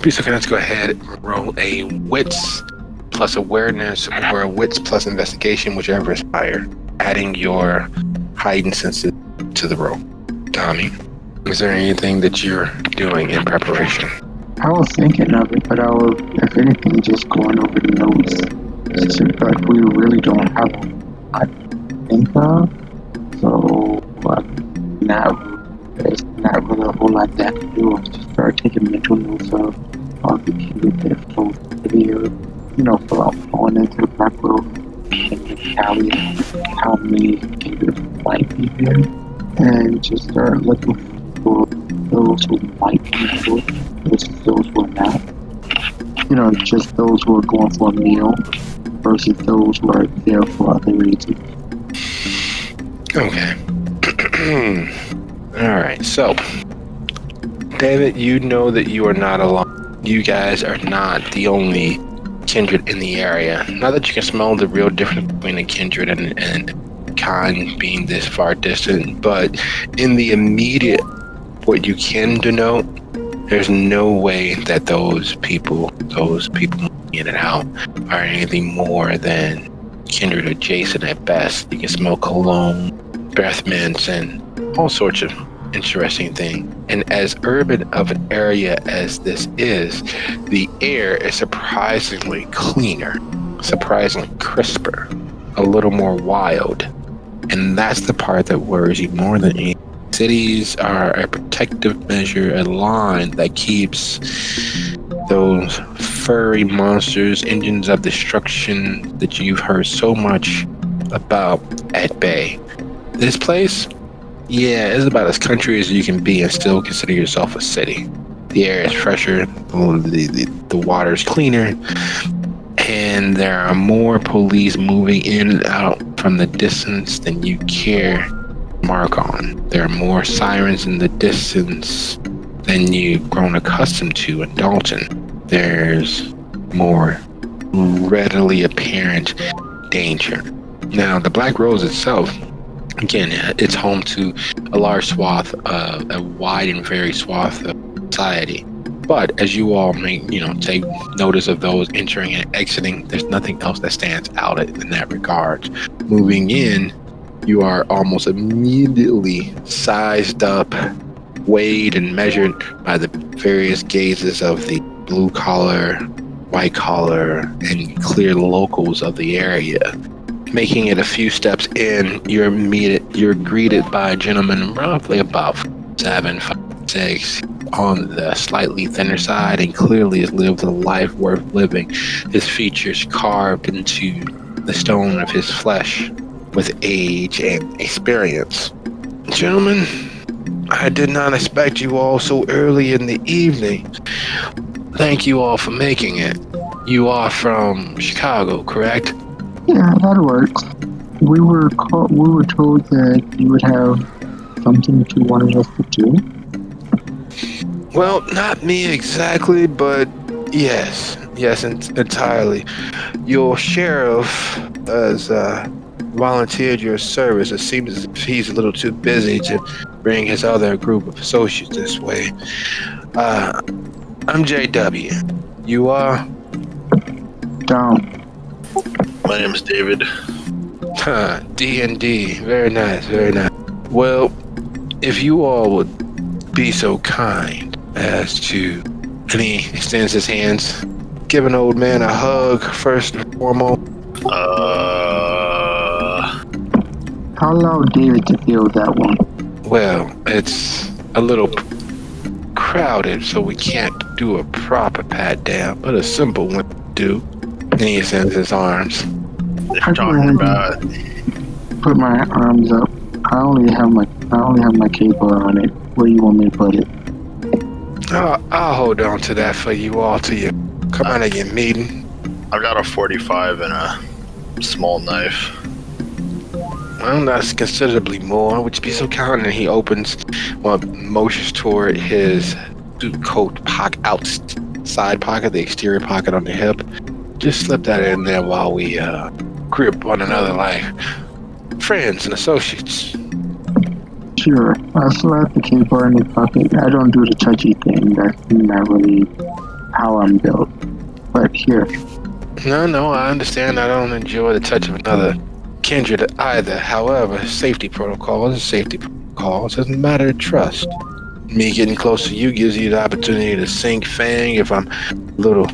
So let's go ahead and roll a wits plus awareness or a wits plus investigation, whichever is higher, adding your heightened senses to the roll. Dommie, is there anything that you're doing in preparation? I was thinking of it, but I was, if anything, just going over the notes. But we really don't have a lot to think of, so there's not really a whole lot that to do. Just start taking mental notes of all the kids that flow here, flowing into the Black Road and the tally how many kids might be here, and just start looking for those who might be here versus those who are not. Just those who are going for a meal versus those who are there for other reasons. Okay. All right. So, David, you know that you are not alone. You guys are not the only kindred in the area. Not that you can smell the real difference between a kindred and kind being this far distant, but in the immediate, what you can denote, there's no way that those people in and out are anything more than kindred adjacent at best. You can smell cologne, breath mints, and all sorts of interesting things. And as urban of an area as this is, the air is surprisingly cleaner, surprisingly crisper, a little more wild. And that's the part that worries you more than anything. Cities are a protective measure, a line that keeps those furry monsters, engines of destruction that you've heard so much about at bay. This place, it's about as country as you can be and still consider yourself a city. The air is fresher, the water is cleaner, and there are more police moving in and out from the distance than you care mark on. There are more sirens in the distance than you've grown accustomed to in Dalton. There's more readily apparent danger. Now, the Black Rose itself, again, it's home to a large swath, a wide and varied swath of society. But as you all may, take notice of those entering and exiting, there's nothing else that stands out in that regard. Moving in, you are almost immediately sized up, weighed and measured by the various gazes of the blue collar, white collar, and clear locals of the area. Making it a few steps in, you're greeted by a gentleman roughly about 7, 5, 6, on the slightly thinner side, and clearly has lived a life worth living. His features carved into the stone of his flesh with age and experience. Gentlemen, I did not expect you all so early in the evening. Thank you all for making it. You are from Chicago, correct? Yeah, that works. We were told that you would have something that you wanted us to do. Well, not me exactly, but yes, entirely. Your sheriff has volunteered your service. It seems as if he's a little too busy to bring his other group of associates this way. I'm JW. You are? Dom. My name is David. D&D. Very nice, very nice. Well, if you all would be so kind as to... And he extends his hands. Give an old man a hug, first and foremost. How allow David to feel that one? Well, it's a little crowded, so we can't do a proper pat down, but a simple one would do. And he extends his arms. If you're talking about... Put my arms up. I only have my cape on it. Where you want me to put it? I'll hold on to that for you all till you come out of your meeting. I've got a 45 and a small knife. Well, that's considerably more. Would you be so kind? And he motions toward his suit coat outside pocket, the exterior pocket on the hip. Just slip that in there while we grip one another like friends and associates. Sure. I'll slap the cape in the pocket. I don't do the touchy thing. That's not really how I'm built. But here. No, I understand. I don't enjoy the touch of another kindred either. However, safety protocols. It's a matter of trust. Me getting close to you gives you the opportunity to sink Fang if I'm a little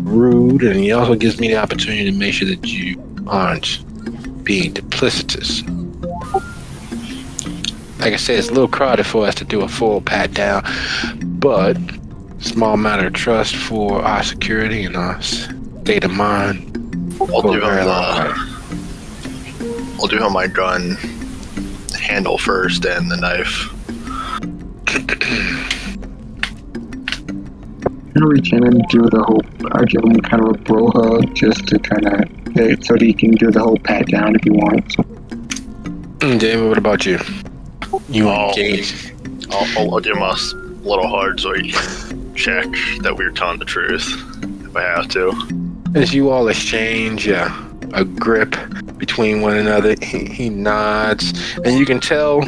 rude, and he also gives me the opportunity to make sure that you aren't being duplicitous. Like I said, it's a little crowded for us to do a full pat down, but small matter of trust for our security and our state of mind. I'll do have my gun handle first and the knife. I reach in and do the whole, I give him kind of a bro hug just to kind of, so that he can do the whole pat down if he wants. David, what about you? You engage? I'll give him a little hard so he can check that we're telling the truth if I have to. As you all exchange a grip between one another, he nods, and you can tell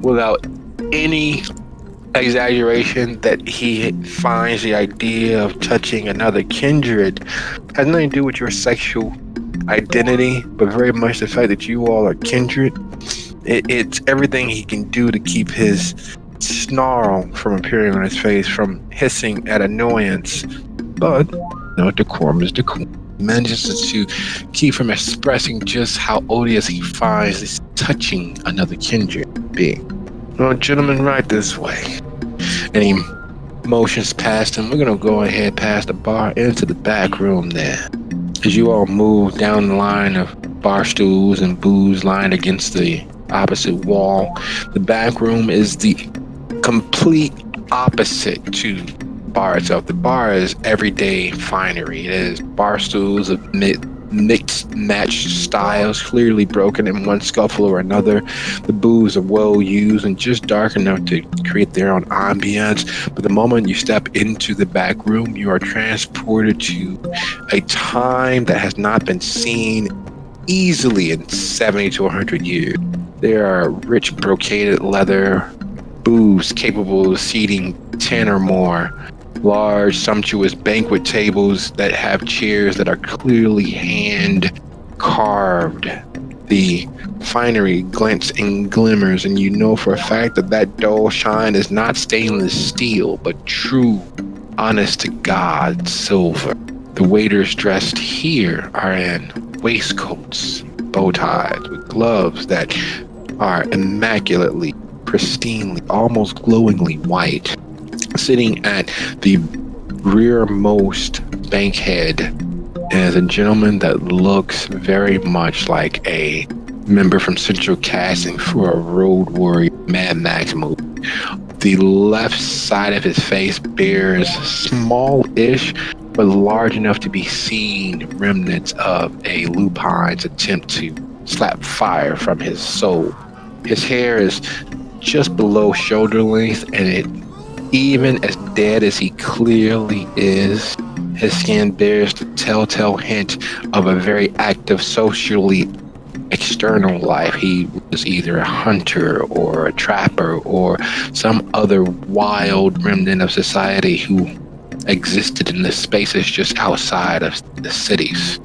without any exaggeration that he finds the idea of touching another kindred has nothing to do with your sexual identity, but very much the fact that you all are kindred. It's everything he can do to keep his snarl from appearing on his face, from hissing at annoyance. But decorum is decorum. He manages to keep from expressing just how odious he finds this touching another kindred being. Well, gentlemen, right this way. And he motions past him. We're going to go ahead past the bar into the back room there. As you all move down the line of bar stools and booze lined against the opposite wall, the back room is the complete opposite to the bar itself. The bar is everyday finery. It is bar stools of mixed matched styles, clearly broken in one scuffle or another. The booths are well used and just dark enough to create their own ambience. But the moment you step into the back room, you are transported to a time that has not been seen easily in 70 to 100 years. There are rich brocaded leather booths capable of seating 10 or more. Large, sumptuous banquet tables that have chairs that are clearly hand carved. The finery glints and glimmers, and you know for a fact that dull shine is not stainless steel, but true, honest-to-God silver. The waiters dressed here are in waistcoats, bow ties, with gloves that are immaculately, pristinely, almost glowingly white. Sitting at the rearmost bankhead is a gentleman that looks very much like a member from Central Casting for a Road Warrior Mad Max movie. The left side of his face bears small-ish, but large enough to be seen remnants of a lupine's attempt to slap fire from his soul. His hair is just below shoulder length, and it even as dead as he clearly is, his skin bears the telltale hint of a very active socially external life. He was either a hunter or a trapper or some other wild remnant of society who existed in the spaces just outside of the cities.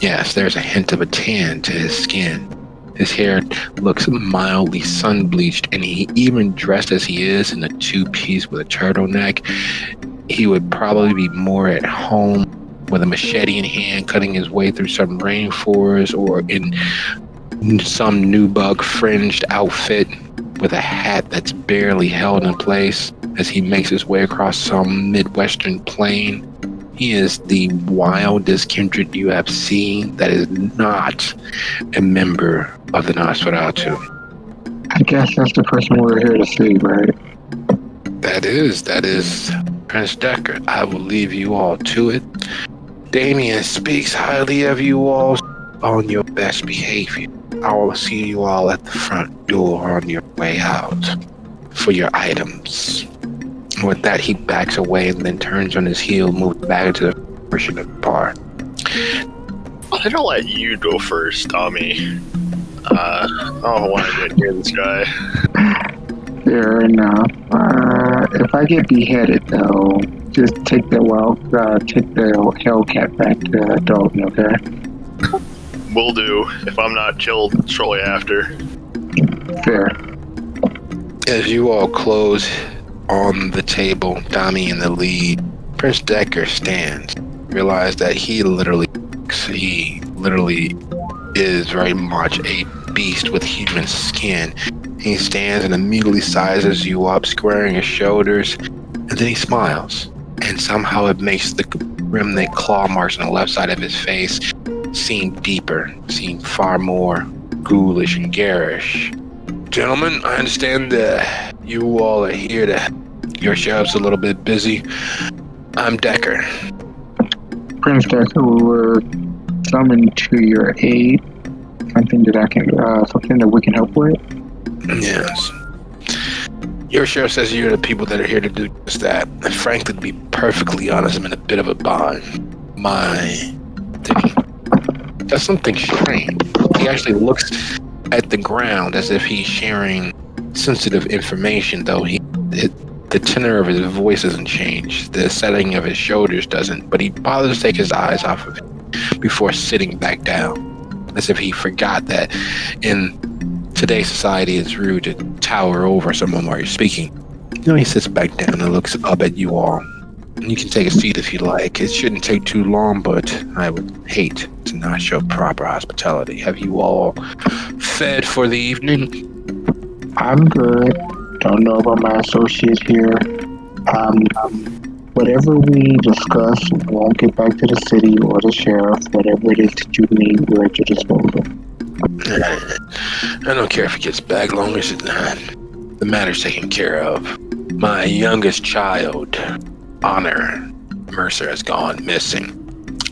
Yes, there's a hint of a tan to his skin. His hair looks mildly sun-bleached, and he even dressed as he is in a two-piece with a turtleneck. He would probably be more at home with a machete in hand, cutting his way through some rainforest, or in some nubug-fringed outfit with a hat that's barely held in place as he makes his way across some Midwestern plain. He is the wildest kindred you have seen that is not a member of the Nosferatu. I guess that's the person we're here to see, right? That is Prince Decker. I will leave you all to it. Damien speaks highly of you all on your best behavior. I will see you all at the front door on your way out for your items. With that, he backs away and then turns on his heel, moving back into the portion of the bar. I'm gonna let you go first, Dommie. I don't want to get near this guy. Fair enough. If I get beheaded, though, just take the Hellcat back to Dalton, okay? Will do if I'm not killed shortly after. Fair. As you all close on the table, Dommie in the lead, Prince Decker stands. Realize that he literally is very much a beast with human skin. He stands and immediately sizes you up, squaring his shoulders, and then he smiles. And somehow it makes the remnant claw marks on the left side of his face seem deeper, seem far more ghoulish and garish. Gentlemen, I understand that you all are here to... Your sheriff's a little bit busy. I'm Decker. Prince Decker, we were summoned to your aid. Something that we can help with? Yes. Your sheriff says you're the people that are here to do just that. And frankly, to be perfectly honest, I'm in a bit of a bind. That's something strange. He actually looks at the ground as if he's sharing sensitive information, though the tenor of his voice doesn't change. The setting of his shoulders doesn't, but he bothers to take his eyes off of it before sitting back down, as if he forgot that in today's society it's rude to tower over someone while you're speaking. He sits back down and looks up at you all. You can take a seat if you like. It shouldn't take too long, but I would hate to not show proper hospitality. Have you all fed for the evening? I'm good. Don't know about my associate here. Whatever we discuss won't get back to the city or the sheriff. Whatever it is that you need, we're at your disposal. I don't care if it gets back, long as the matter's taken care of. My youngest child, Honor Mercer, has gone missing.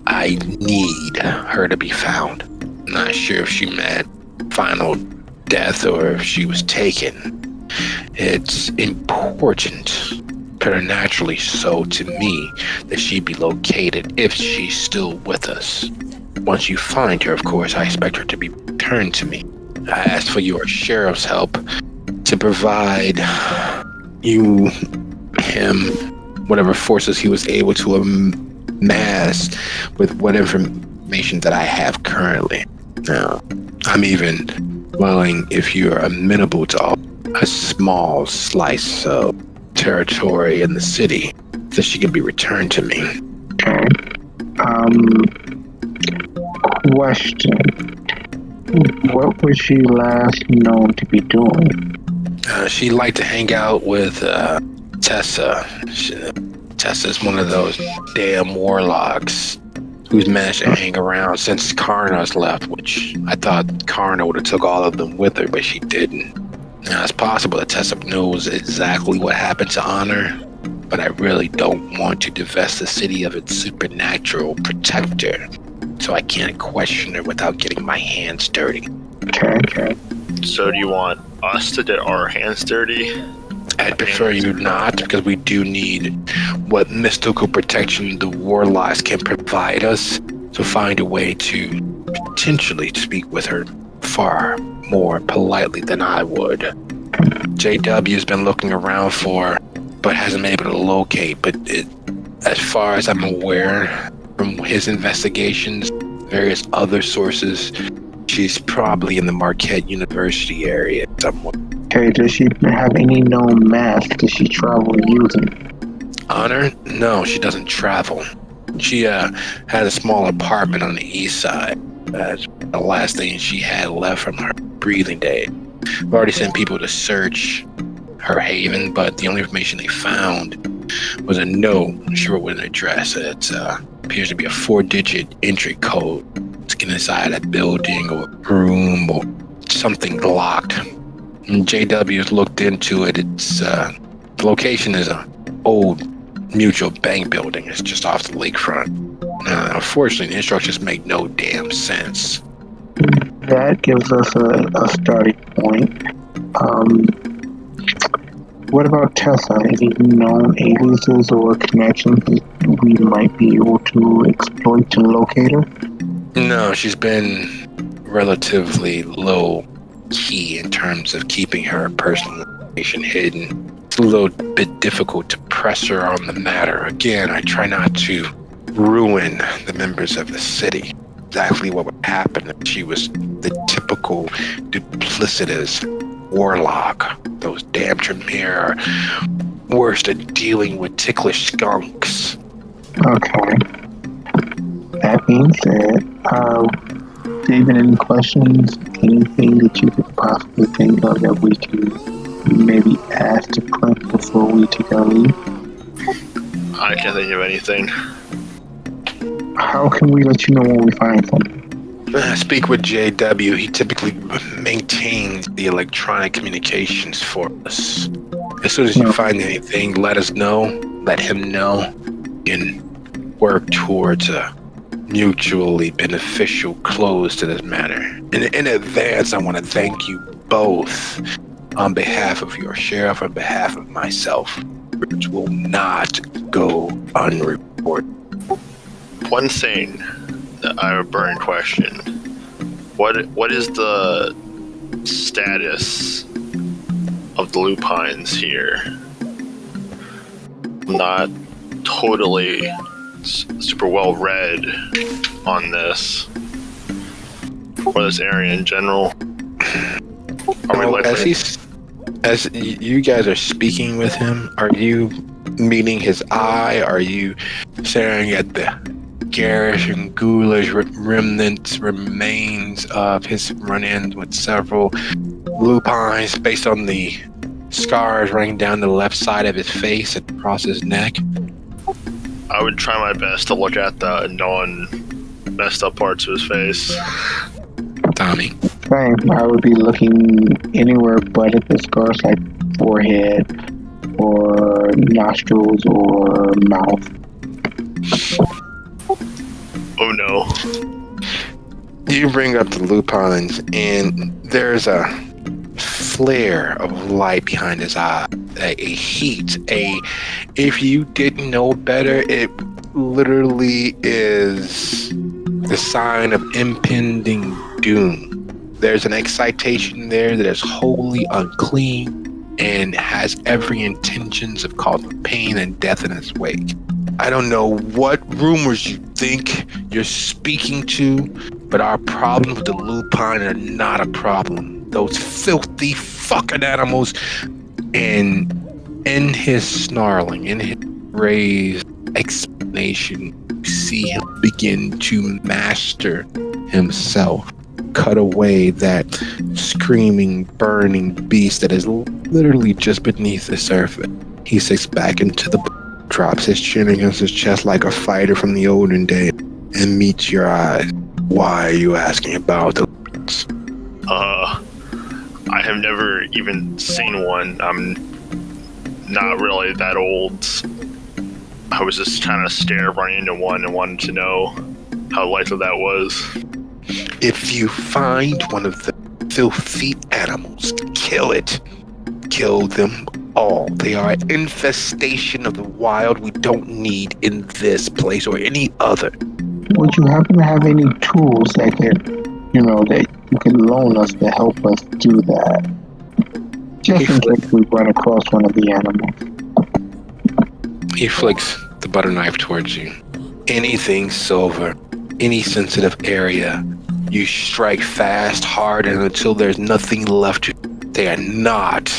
I need her to be found. I'm not sure if she met final death or if she was taken. It's important, preternaturally so to me, that she be located if she's still with us. Once you find her, of course, I expect her to be returned to me. I ask for your sheriff's help to provide him whatever forces he was able to amass with what information that I have currently. Now, I'm even willing, if you're amenable to a small slice of territory in the city, that she can be returned to me. Okay. Question. What was she last known to be doing? She liked to hang out with Tessa. Tessa's one of those damn warlocks who's managed to hang around since Karna's left, which I thought Karna would have took all of them with her, but she didn't. Now, it's possible that Tessa knows exactly what happened to Honor, but I really don't want to divest the city of its supernatural protector, so I can't question her without getting my hands dirty. Okay. So do you want us to get our hands dirty? I'd prefer you not, because we do need what mystical protection the warlocks can provide us, to find a way to potentially speak with her far more politely than I would. JW's been looking around for, but hasn't been able to locate, but as far as I'm aware from his investigations, various other sources, she's probably in the Marquette University area somewhere. Okay, does she have any known masks that she travel using? Honor? No, she doesn't travel. She had a small apartment on the east side. That's the last thing she had left from her breathing day. I've already sent people to search her haven, but the only information they found was a note she wrote with an address. It appears to be a 4-digit entry code. To get inside a building or a room or something locked. And JW's looked into it. It's the location is an old mutual bank building. It's just off the lakefront. Unfortunately, the instructions make no damn sense. That gives us a starting point. What about Tessa? Any known aliases or connections that we might be able to exploit to locate her? No, she's been relatively low key in terms of keeping her personal information hidden. It's a little bit difficult to press her on the matter. Again, I try not to ruin the members of the city. Exactly what would happen if she was the typical duplicitous warlock. Those damn Tremere are worse at dealing with ticklish skunks. Okay. That being said, David, any questions? Anything that you could possibly think of that we can maybe ask to Clint before we take our leave? I can't think of anything. How can we let you know when we find something? Speak with JW. He typically maintains the electronic communications for us. As soon as you find anything, let us know. Let him know. And work towards a mutually beneficial close to this matter. In advance, I want to thank you both on behalf of your sheriff, on behalf of myself, which will not go unreported. One thing that I have a burning question. What is the status of the lupines here? I'm not totally super well read on this, or this area in general. As you guys are speaking with him, are you meeting his eye? Are you staring at the garish and ghoulish remains of his run-ins with several lupines based on the scars running down the left side of his face and across his neck? I would try my best to look at the non-messed up parts of his face. Tommy? Same. I would be looking anywhere but at the scars, like forehead or nostrils or mouth. Oh no. You bring up the lupines, and there's a flare of light behind his eye, a heat, if you didn't know better, it literally is the sign of impending doom. There's an excitation there that is wholly unclean and has every intentions of causing pain and death in its wake. I don't know what rumors you think you're speaking to, but our problems with the lupine are not a problem. Those filthy fucking animals. And in his snarling, in his raised explanation, you see him begin to master himself. Cut away that screaming, burning beast that is literally just beneath the surface. He sinks back into the drops his chin against his chest like a fighter from the olden day and meets your eyes. Why are you asking about the I have never even seen one. I'm not really that old. I was just kind of scared running into one and wanted to know how likely that was. If you find one of the filthy animals, kill it. Kill them all. They are an infestation of the wild we don't need in this place or any other. Would you happen to have any tools that that you can loan us to help us do that? Just in case we run across one of the animals. He flicks the butter knife towards you. Anything silver, any sensitive area, you strike fast, hard, and until there's nothing left, they are not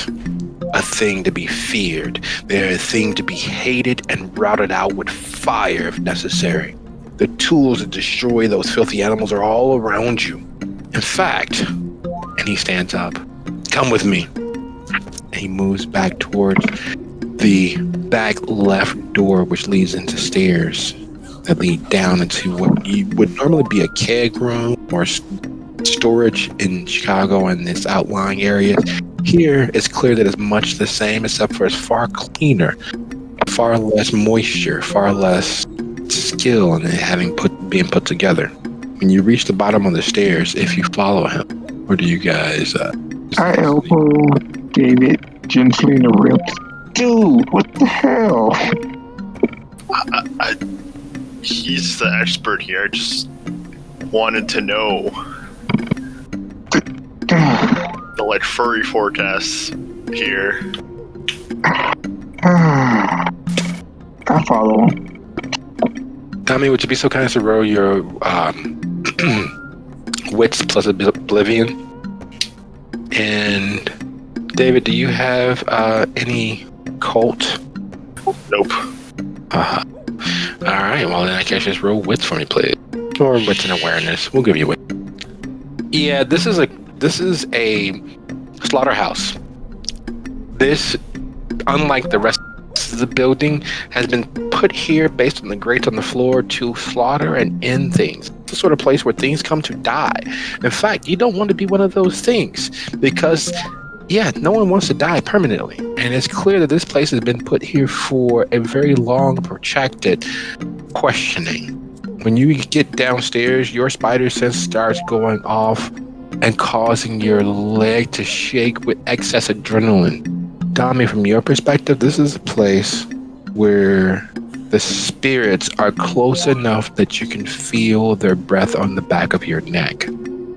a thing to be feared. They're a thing to be hated and routed out with fire if necessary. The tools to destroy those filthy animals are all around you. In fact, and he stands up, come with me. And he moves back towards the back left door, which leads into stairs that lead down into what would normally be a keg room or storage in Chicago and its outlying areas. Here, it's clear that it's much the same, except for it's far cleaner, far less moisture, far less skill in it being put together. When you reach the bottom of the stairs, if you follow him, where do you guys? I elbow David gently in the ribs. Dude, what the hell? He's the expert here. I just wanted to know the like furry forecasts here. I follow him. Dommie, would you be so kind as to roll your wits plus oblivion? And David, do you have any cult? Nope. All right, well, in that case, just roll wits for me, please. Or wits and awareness. We'll give you wit. Yeah, this is a slaughterhouse. This, unlike the rest of the building, has been put here based on the grates on the floor to slaughter and end things. It's the sort of place where things come to die. In fact, you don't want to be one of those things because, yeah, no one wants to die permanently. And it's clear that this place has been put here for a very long, protracted questioning. When you get downstairs, your spider sense starts going off and causing your leg to shake with excess adrenaline. Dommie, from your perspective, this is a place where the spirits are close enough that you can feel their breath on the back of your neck.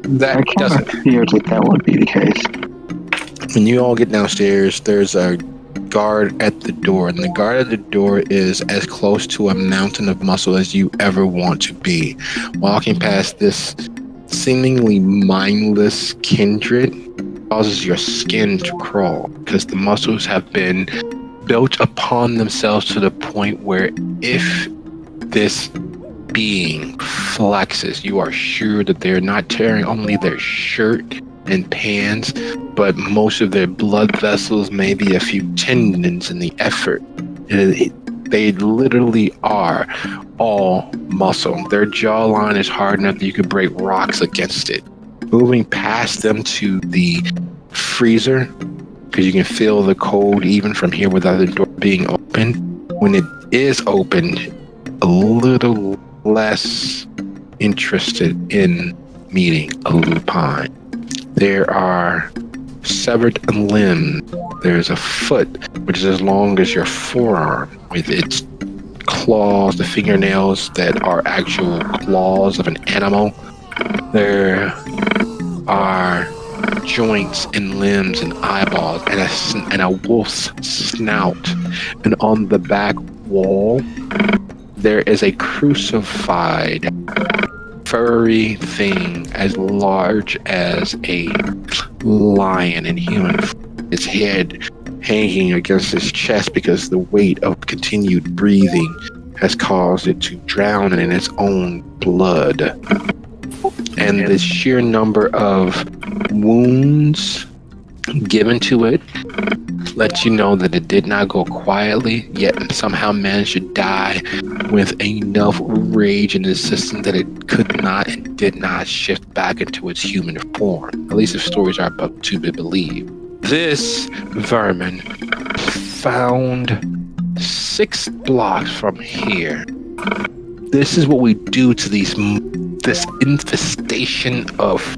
That doesn't fear that would be the case. When you all get downstairs, there's a guard at the door, and the guard at the door is as close to a mountain of muscle as you ever want to be. Walking past this seemingly mindless kindred causes your skin to crawl because the muscles have been built upon themselves to the point where if this being flexes, you are sure that they're not tearing only their shirt and pants, but most of their blood vessels, maybe a few tendons in the effort. They literally are all muscle. Their jawline is hard enough that you could break rocks against it. Moving past them to the freezer, because you can feel the cold even from here without the door being open. When it is opened, a little less interested in meeting a lupine. There are severed limbs. There's a foot, which is as long as your forearm, with its claws, the fingernails that are actual claws of an animal. There are joints and limbs and eyeballs and a wolf's snout. And on the back wall, there is a crucified furry thing as large as a lion in human form. Its head hanging against his chest because the weight of continued breathing has caused it to drown in its own blood. And the sheer number of wounds given to it lets you know that it did not go quietly, yet somehow managed to die with enough rage in its system that it could not and did not shift back into its human form. At least if stories are about to be believed. This vermin found 6 blocks from here. This is what we do to this infestation of...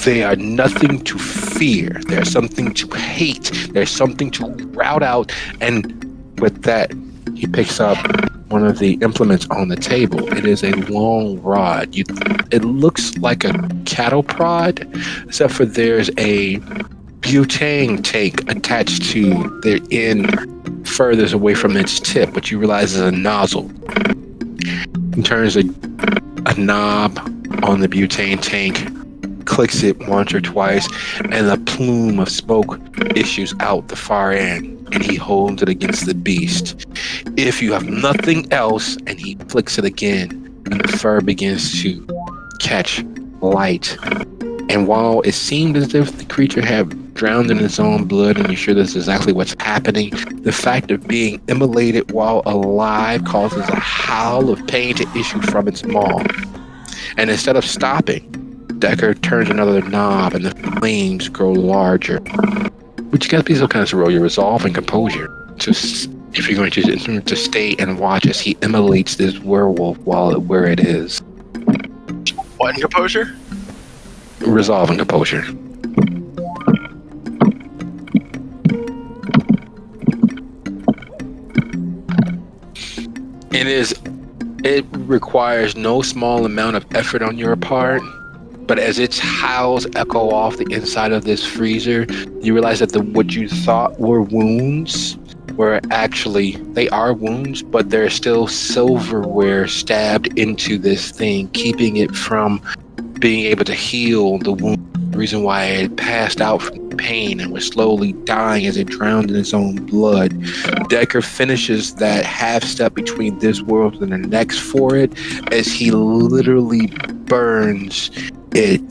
They are nothing to fear. They're something to hate. There's something to rout out. And with that, he picks up one of the implements on the table. It is a long rod. It looks like a cattle prod, except for there's a butane tank attached to the end furthest away from its tip, but you realize it's a nozzle. He turns a knob on the butane tank, clicks it once or twice, and a plume of smoke issues out the far end, and he holds it against the beast. If you have nothing else, and he flicks it again, and the fur begins to catch light. And while it seemed as if the creature had drowned in its own blood, and you're sure this is exactly what's happening, the fact of being immolated while alive causes a howl of pain to issue from its maw. And instead of stopping, Decker turns another knob, and the flames grow larger. But you gotta be so kind of roll your resolve and composure. Just if you're going to stay and watch as he immolates this werewolf where it is. What in composure? Resolve and composure. It requires no small amount of effort on your part, but as its howls echo off the inside of this freezer, you realize that what you thought were wounds were actually, they are wounds, but there's still silverware stabbed into this thing, keeping it from being able to heal the wound. The reason why it passed out from pain and was slowly dying as it drowned in its own blood. Decker finishes that half step between this world and the next for it as he literally burns it,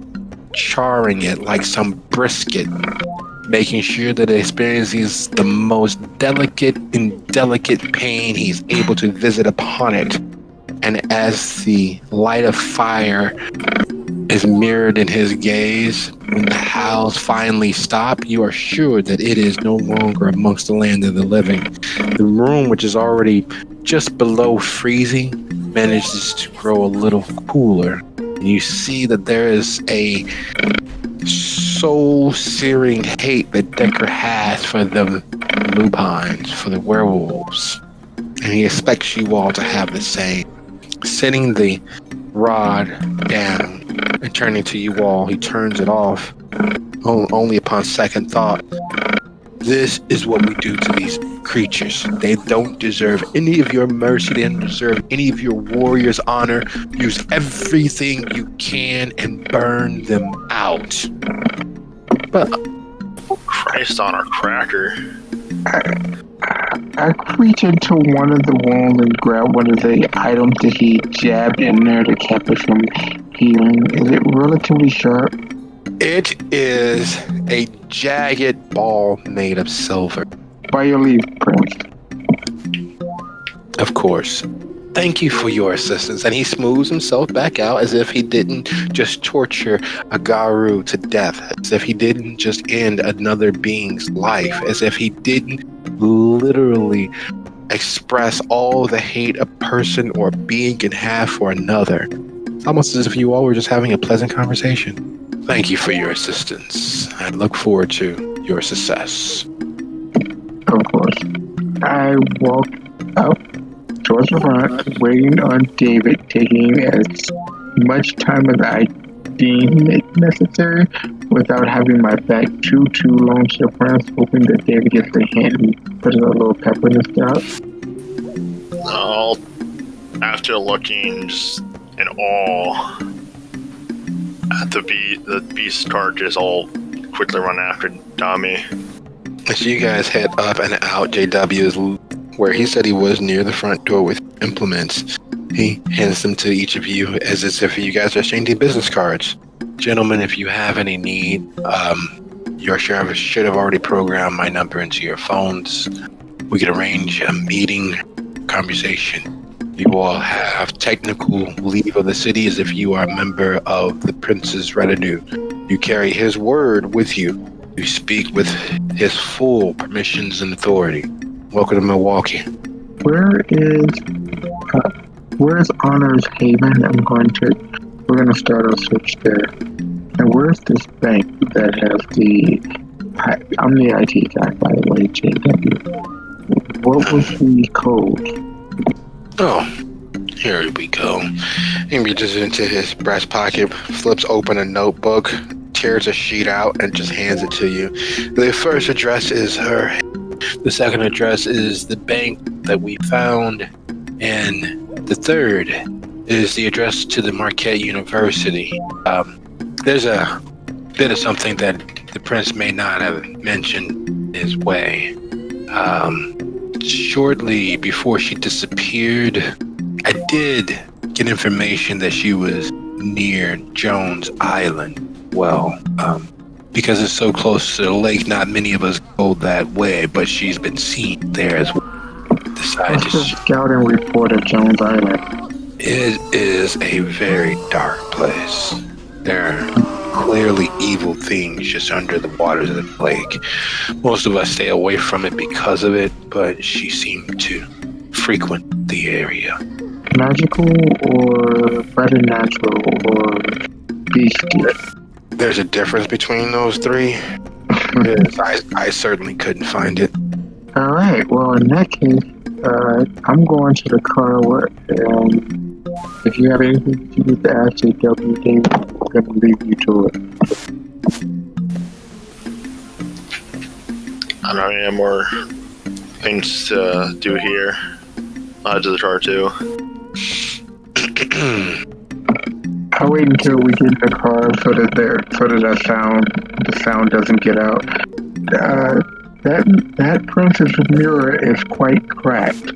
charring it like some brisket, making sure that it experiences the most delicate pain he's able to visit upon it. And as the light of fire is mirrored in his gaze, when the howls finally stop, you are sure that it is no longer amongst the land of the living. The room, which is already just below freezing, manages to grow a little cooler. And you see that there is a soul-searing hate that Decker has for the lupines, for the werewolves. And he expects you all to have the same. Sitting the rod down and turning to you all, he turns it off only upon second thought. This is what we do to these creatures. They don't deserve any of your mercy. They don't deserve any of your warriors' honor. Use everything you can and burn them out. But Christ on our cracker. I reach into one of the wounds and grab one of the items that he jabbed in there to keep it from healing. Is it relatively sharp? it is a jagged ball made of silver. By your leave, Prince. Of course. Thank you for your assistance. And he smooths himself back out as if he didn't just torture a Garu to death, as if he didn't just end another being's life, as if he didn't literally express all the hate a person or being can have for another. It's almost as if you all were just having a pleasant conversation. Thank you for your assistance. I look forward to your success. Of course. I walk up towards the front, waiting on David, taking as much time as I deem it necessary without having my back too long to the Prince, hoping that David gets the hint and puts a little pepper in his step. I'll, after looking just in awe at the beast carcass, I'll quickly run after Dommie. As you guys head up and out, JW is where he said he was, near the front door with implements. He hands them to each of you as if you guys are exchanging business cards. Gentlemen, if you have any need, your sheriff should have already programmed my number into your phones. We could arrange a meeting, conversation. You all have technical leave of the city as if you are a member of the prince's retinue. You carry his word with you. You speak with his full permissions and authority. Welcome to Milwaukee. Where's Honor's Haven? We're gonna start our search there. And where's this bank that has I'm the IT guy, by the way, JW. What was the code? Oh, here we go. He reaches into his breast pocket, flips open a notebook, tears a sheet out, and just hands it to you. The first address is her The second address is the bank that we found. And the third is the address to the Marquette University. There's a bit of something that the prince may not have mentioned his way. Shortly before she disappeared, I did get information that she was near Jones Island. Well, because it's so close to the lake, not many of us go that way, but she's been seen there as well. What's the scouting report at Jones Island? It is a very dark place. There are clearly evil things just under the waters of the lake. Most of us stay away from it because of it, but she seemed to frequent the area. Magical or preternatural or bestial? There's a difference between those three. Yes, I certainly couldn't find it. All right. Well, in that case, I'm going to the car. And if you have anything to do with the SJW, David, I'm going to leave you to it. I don't have any more things to do here. To the car too. I'll wait until we get in the car so that the sound doesn't get out. That princess mirror is quite cracked.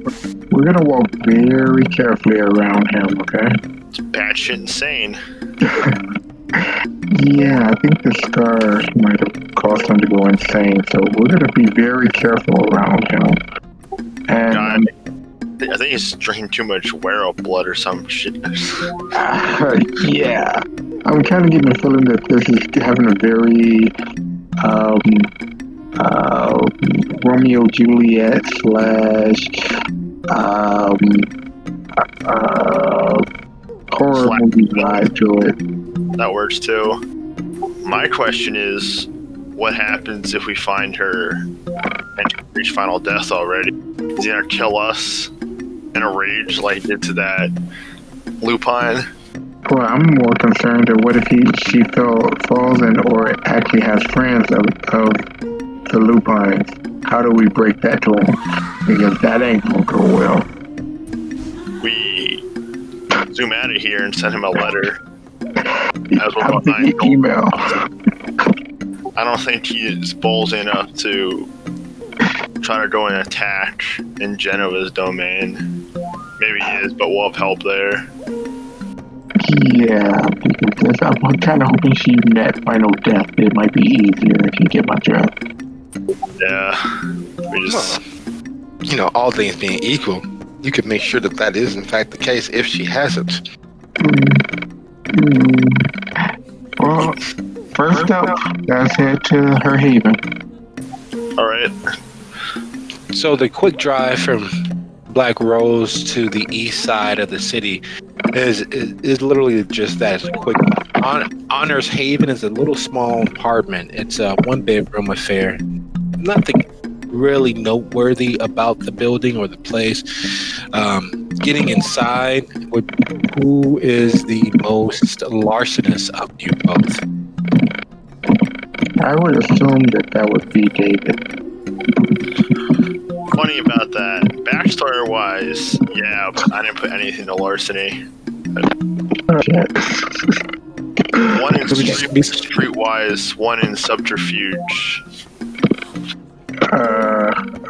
We're gonna walk very carefully around him, okay? It's batshit insane. Yeah, I think the scars might have caused him to go insane, so we're gonna be very careful around him. And God, I think he's drinking too much Wero blood or some shit. yeah, I'm kind of getting the feeling that this is having a very Romeo Juliet / horror movie vibe to it. That works too. My question is, what happens if we find her and she reached final death already? Is he gonna kill us in a rage like he did to that lupine? Well, I'm more concerned that what if she falls in or actually has friends of the lupines? How do we break that to him? Because that ain't gonna go well. We zoom out of here and send him a letter. How the email? I don't think he is ballsy enough to try to go and attack in Genova's domain. Maybe he is, but we'll have help there. Yeah, because I'm kind of hoping she met final death. It might be easier if you get my drift. Yeah, we just... Well, all things being equal, you could make sure that is in fact the case if she hasn't. Well, first up, let's head to her haven. Alright. So the quick drive from Black Rose to the east side of the city is literally just that. It's a quick Honor's Haven is a little small apartment. It's a 1-bedroom affair. Nothing really noteworthy about the building or the place. Getting inside, who is the most larcenous of you both? I would assume that would be David. Funny about that. Backstory wise, yeah, I didn't put anything to larceny. One in streetwise, one in subterfuge.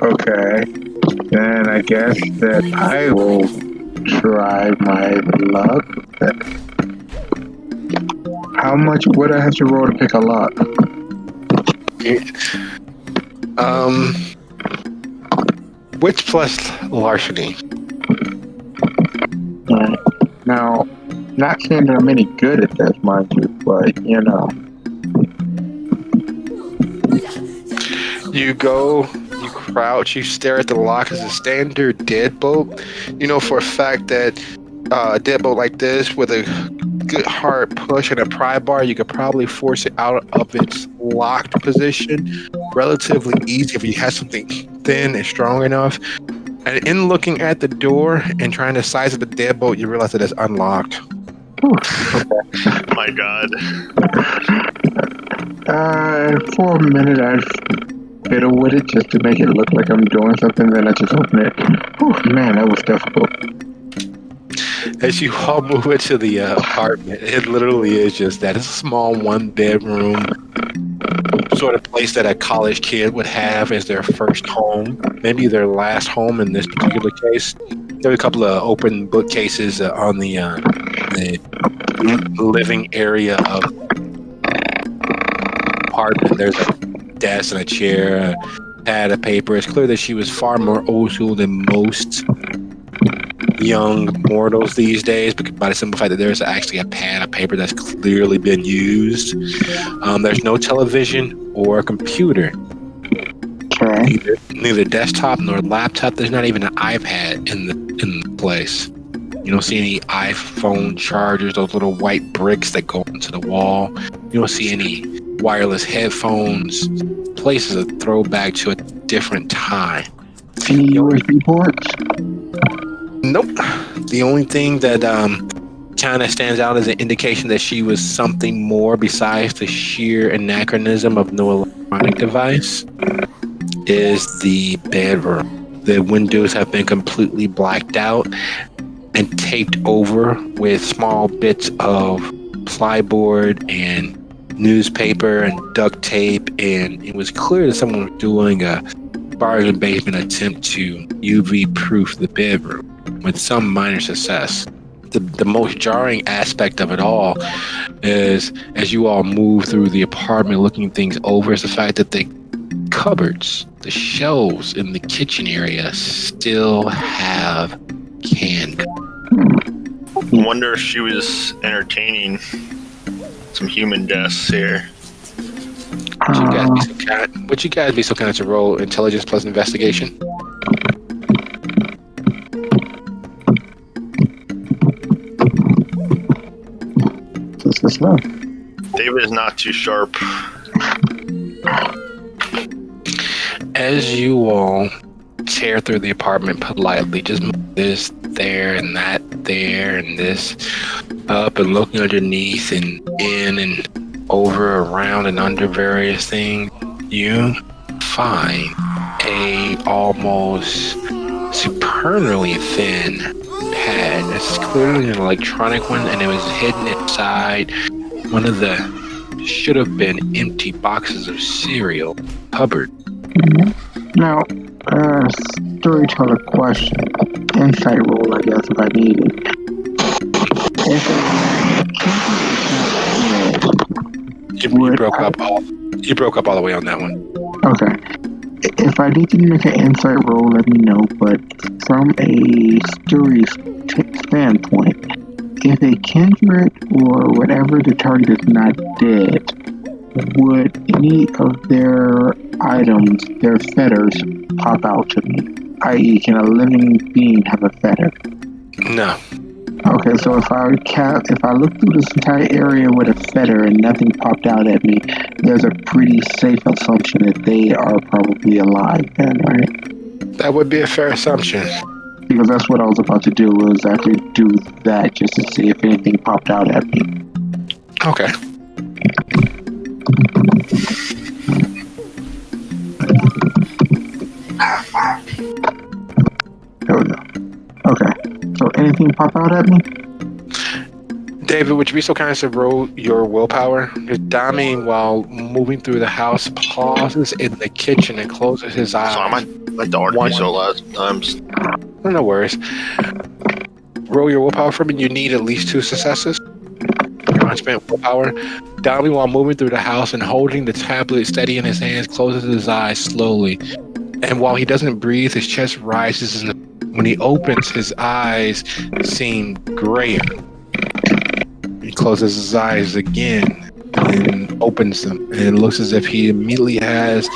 Okay. Then I guess that I will try my luck. How much would I have to roll to pick a lock? Which plus larceny? Right. Now, not saying that I'm any good at this, mind you, but You go, you crouch, you stare at the lock as a standard deadbolt. You know for a fact that a deadbolt like this with a good hard push and a pry bar, you could probably force it out of its locked position relatively easy if you had something thin and strong enough. And in looking at the door and trying to size up the deadbolt, you realize that it's unlocked. My God. For a minute, fiddle with it just to make it look like I'm doing something, then I just open it. Oh man, that was difficult. As you all move into the apartment, it literally is just that. It's a small one-bedroom sort of place that a college kid would have as their first home, maybe their last home in this particular case. There are a couple of open bookcases on the living area of the apartment. There's a desk and a chair, a pad of paper. It's clear that she was far more old school than most young mortals these days, by the simple fact that there's actually a pad of paper that's clearly been used. There's no television or computer. Okay. Neither desktop nor laptop. There's not even an iPad in the place. You don't see any iPhone chargers, those little white bricks that go into the wall. You don't see any wireless headphones. Place is a throwback to a different time. Any USB ports? Nope. The only thing that kind of stands out as an indication that she was something more besides the sheer anachronism of no electronic device is the bedroom. The windows have been completely blacked out and taped over with small bits of plyboard and newspaper and duct tape, and it was clear that someone was doing a bargain basement attempt to UV proof the bedroom with some minor success. The most jarring aspect of it all is, as you all move through the apartment looking things over, is the fact that the cupboards, the shelves in the kitchen area still have canned goods. I wonder if she was entertaining some human deaths here. Would you guys be so kind as to roll intelligence plus investigation? David is not too sharp. As you all tear through the apartment politely, just move this there and that there and this up and looking underneath and in and over, around and under various things, you find a almost supernally thin pad. It's clearly an electronic one, and it was hidden inside one of the should have been empty boxes of cereal cupboard. Now, storyteller question. Insight roll, I guess, if I need it. You broke up all the way on that one. Okay. If I need to make an insight roll, let me know. But from a story standpoint, if a kindred or whatever the target is not dead, would any of their items, their feathers, pop out to me? I.e., can a living being have a feather? No. Okay, so if I look through this entire area with a feather and nothing popped out at me, there's a pretty safe assumption that they are probably alive then, right? That would be a fair assumption. Because that's what I was about to do, was actually do that just to see if anything popped out at me. Okay. There we go. Okay. So anything pop out at me? David, would you be so kind as to roll your willpower? Dommie, while moving through the house, pauses in the kitchen and closes his eyes. Sorry, my dog me so loud times. No worries. Roll your willpower for me. You need at least 2 successes. Your unspent willpower. Dommie, while moving through the house and holding the tablet steady in his hands, closes his eyes slowly. And while he doesn't breathe, his chest rises, and when he opens, his eyes seem grayer. He closes his eyes again and opens them, and it looks as if he immediately has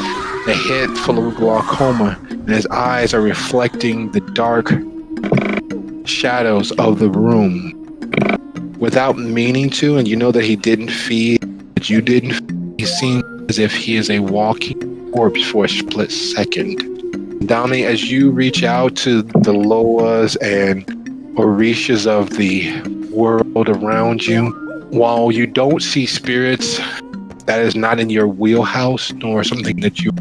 a head full of glaucoma, and his eyes are reflecting the dark shadows of the room. Without meaning to, and you know that he didn't feed, but you didn't feed, he seems as if he is a walking corpse for a split second. Dommie, as you reach out to the Loas and Orishas of the world around you, while you don't see spirits, that is not in your wheelhouse, nor something that you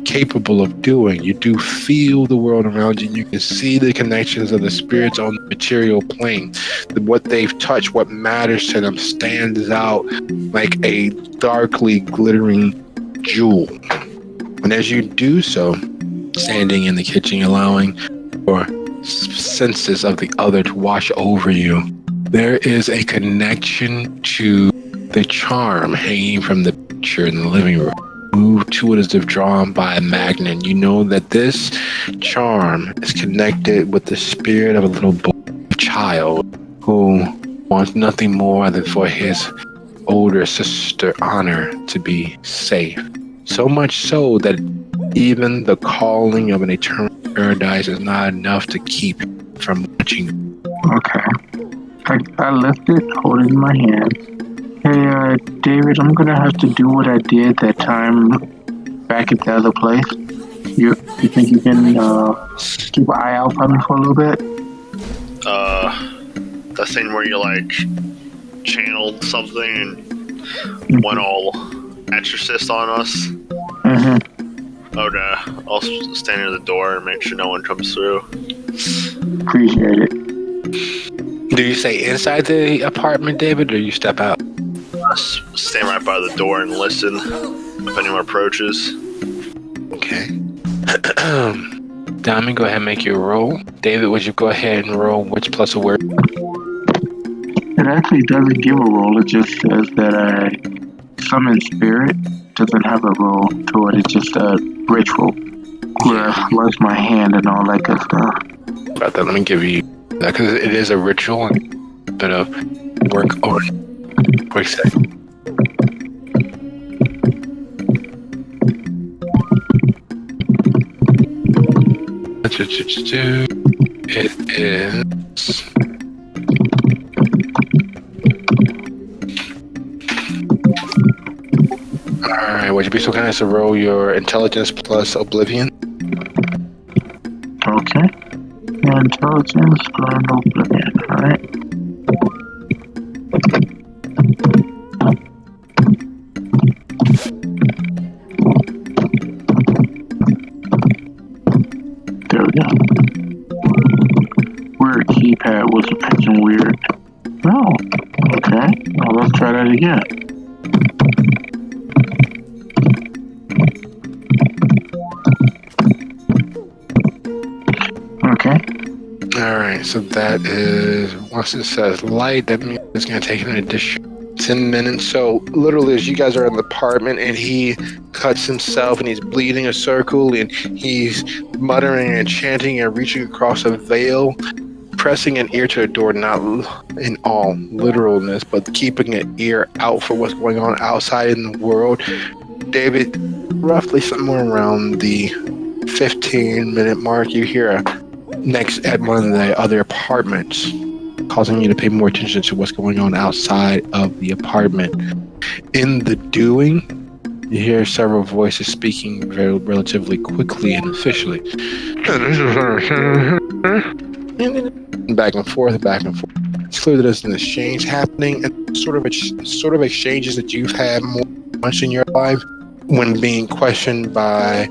capable of doing. You do feel the world around you. You can see the connections of the spirits on the material plane. What they've touched, what matters to them, stands out like a darkly glittering jewel. And as you do so, standing in the kitchen, allowing your senses of the other to wash over you, there is a connection to the charm hanging from the picture in the living room. Move to it as if drawn by a magnet. You know that this charm is connected with the spirit of a little boy, child, who wants nothing more than for his older sister Honor to be safe. So much so that even the calling of an eternal paradise is not enough to keep him from watching. Okay. I lift it, hold it in my hand. Hey, David, I'm gonna have to do what I did that time back at the other place. You think you can keep an eye out for me for a little bit? That thing where you like channeled something and went all exorcist on us. Mm-hmm. Okay, I'll stand near the door and make sure no one comes through. Appreciate it. Do you stay inside the apartment, David, or you step out? Stand right by the door and listen if anyone approaches. Okay. Dommie, go ahead and make your roll. David, would you go ahead and roll which plus a word? It actually doesn't give a roll. It just says that I summon spirit. Doesn't have a roll to it. It's just a ritual where I flush my hand and all that good stuff. About that, let me give you that because it is a ritual and a bit of work or quick second. It is. Alright, would you be so kind as to roll your intelligence plus oblivion? Okay. Intelligence plus oblivion. Alright. There we go. Weird keypad was pitching weird. Oh, okay. Now let's try that again. Okay. Alright, so that is, once it says light, that means it's going to take an additional 10 minutes. So literally as you guys are in the apartment and he cuts himself and he's bleeding a circle and he's muttering and chanting and reaching across a veil, pressing an ear to the door, not in all literalness, but keeping an ear out for what's going on outside in the world. David, roughly somewhere around the 15-minute mark, you hear next at one of the other apartments, causing you to pay more attention to what's going on outside of the apartment. In the doing, you hear several voices speaking very relatively quickly and officially. Back and forth, back and forth. It's clear that there's an exchange happening, and sort of exchanges that you've had more once in your life when being questioned by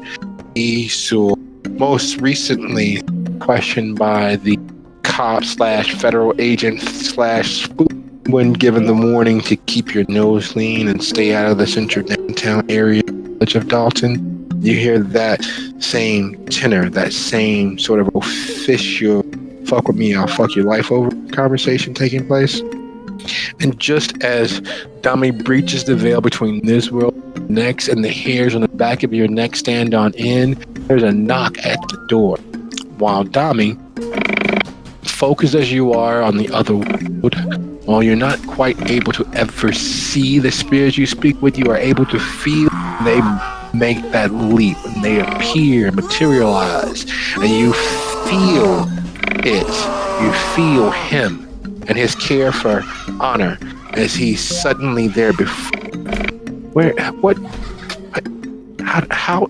Esau. Most recently questioned by the cop / federal agent / spook when given the warning to keep your nose clean and stay out of the central downtown area of Dalton. You hear that same tenor, that same sort of official fuck with me, I'll fuck your life over conversation taking place. And just as Dommie breaches the veil between this world and next and the hairs on the back of your neck stand on end, there's a knock at the door. While Dommie, focused as you are on the other world, while you're not quite able to ever see the spirits you speak with, you are able to feel they make that leap and they appear, materialize, and you feel it. You feel him and his care for Honor as he's suddenly there before. Where? What? How?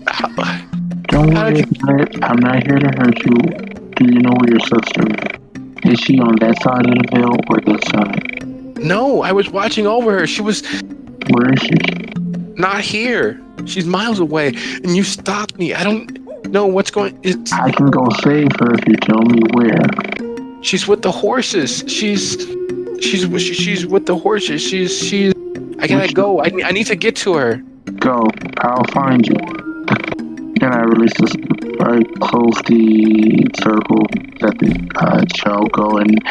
Don't worry about it. I'm not here to hurt you. Do you know where your sister is? Is she on that side of the veil or this side? No, I was watching over her. She was Where is she? not here. She's miles away, and you stopped me. I don't know what's going. I can go save her if you tell me where. She's with the horses. She's with the horses. She's. I gotta go. I need to get to her. Go. I'll find you. Then I release this. I close the circle. Let the child go, and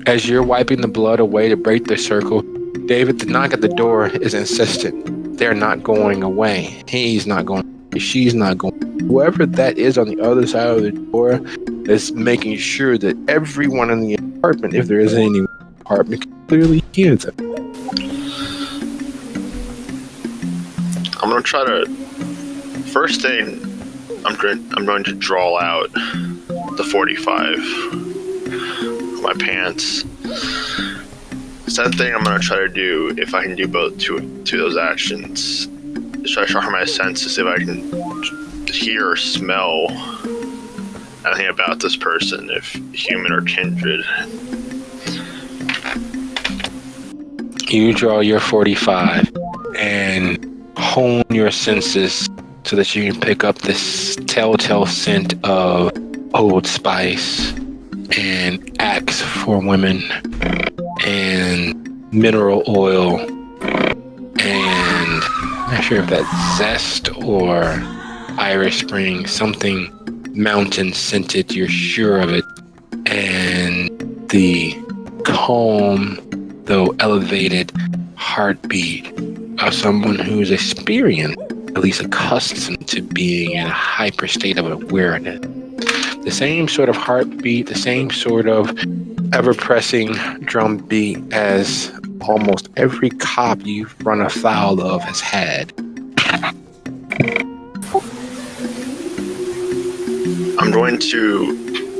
as you're wiping the blood away to break the circle, David, the knock at the door is insistent. They're not going away. He's not going. She's not going. Whoever that is on the other side of the door is making sure that everyone in the apartment, if there is any apartment, can clearly hear them. I'm gonna try to. First thing, I'm going to draw out the 45 of my pants. Second thing I'm gonna try to do, if I can do both two those actions, is try to sharpen my senses, see if I can hear or smell anything about this person, if human or kindred. You draw your 45 and hone your senses so that you can pick up this telltale scent of Old Spice and Axe for women and mineral oil and I'm not sure if that's Zest or Irish Spring, something mountain scented, you're sure of it, and the calm though elevated heartbeat of someone who's experienced, at least accustomed to being in a hyper state of awareness. The same sort of heartbeat, the same sort of ever-pressing drum beat as almost every cop you've run afoul of has had. I'm going to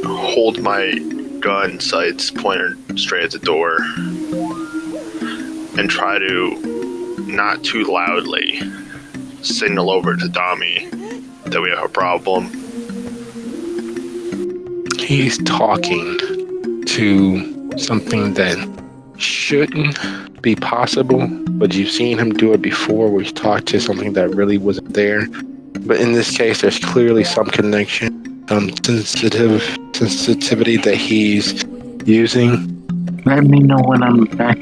hold my gun sights pointed straight at the door and try to, not too loudly, signal over to Dommie that we have a problem. He's talking to something that shouldn't be possible, but you've seen him do it before where he's talked to something that really wasn't there. But in this case, there's clearly some connection, some sensitivity that he's using. let me know when I'm back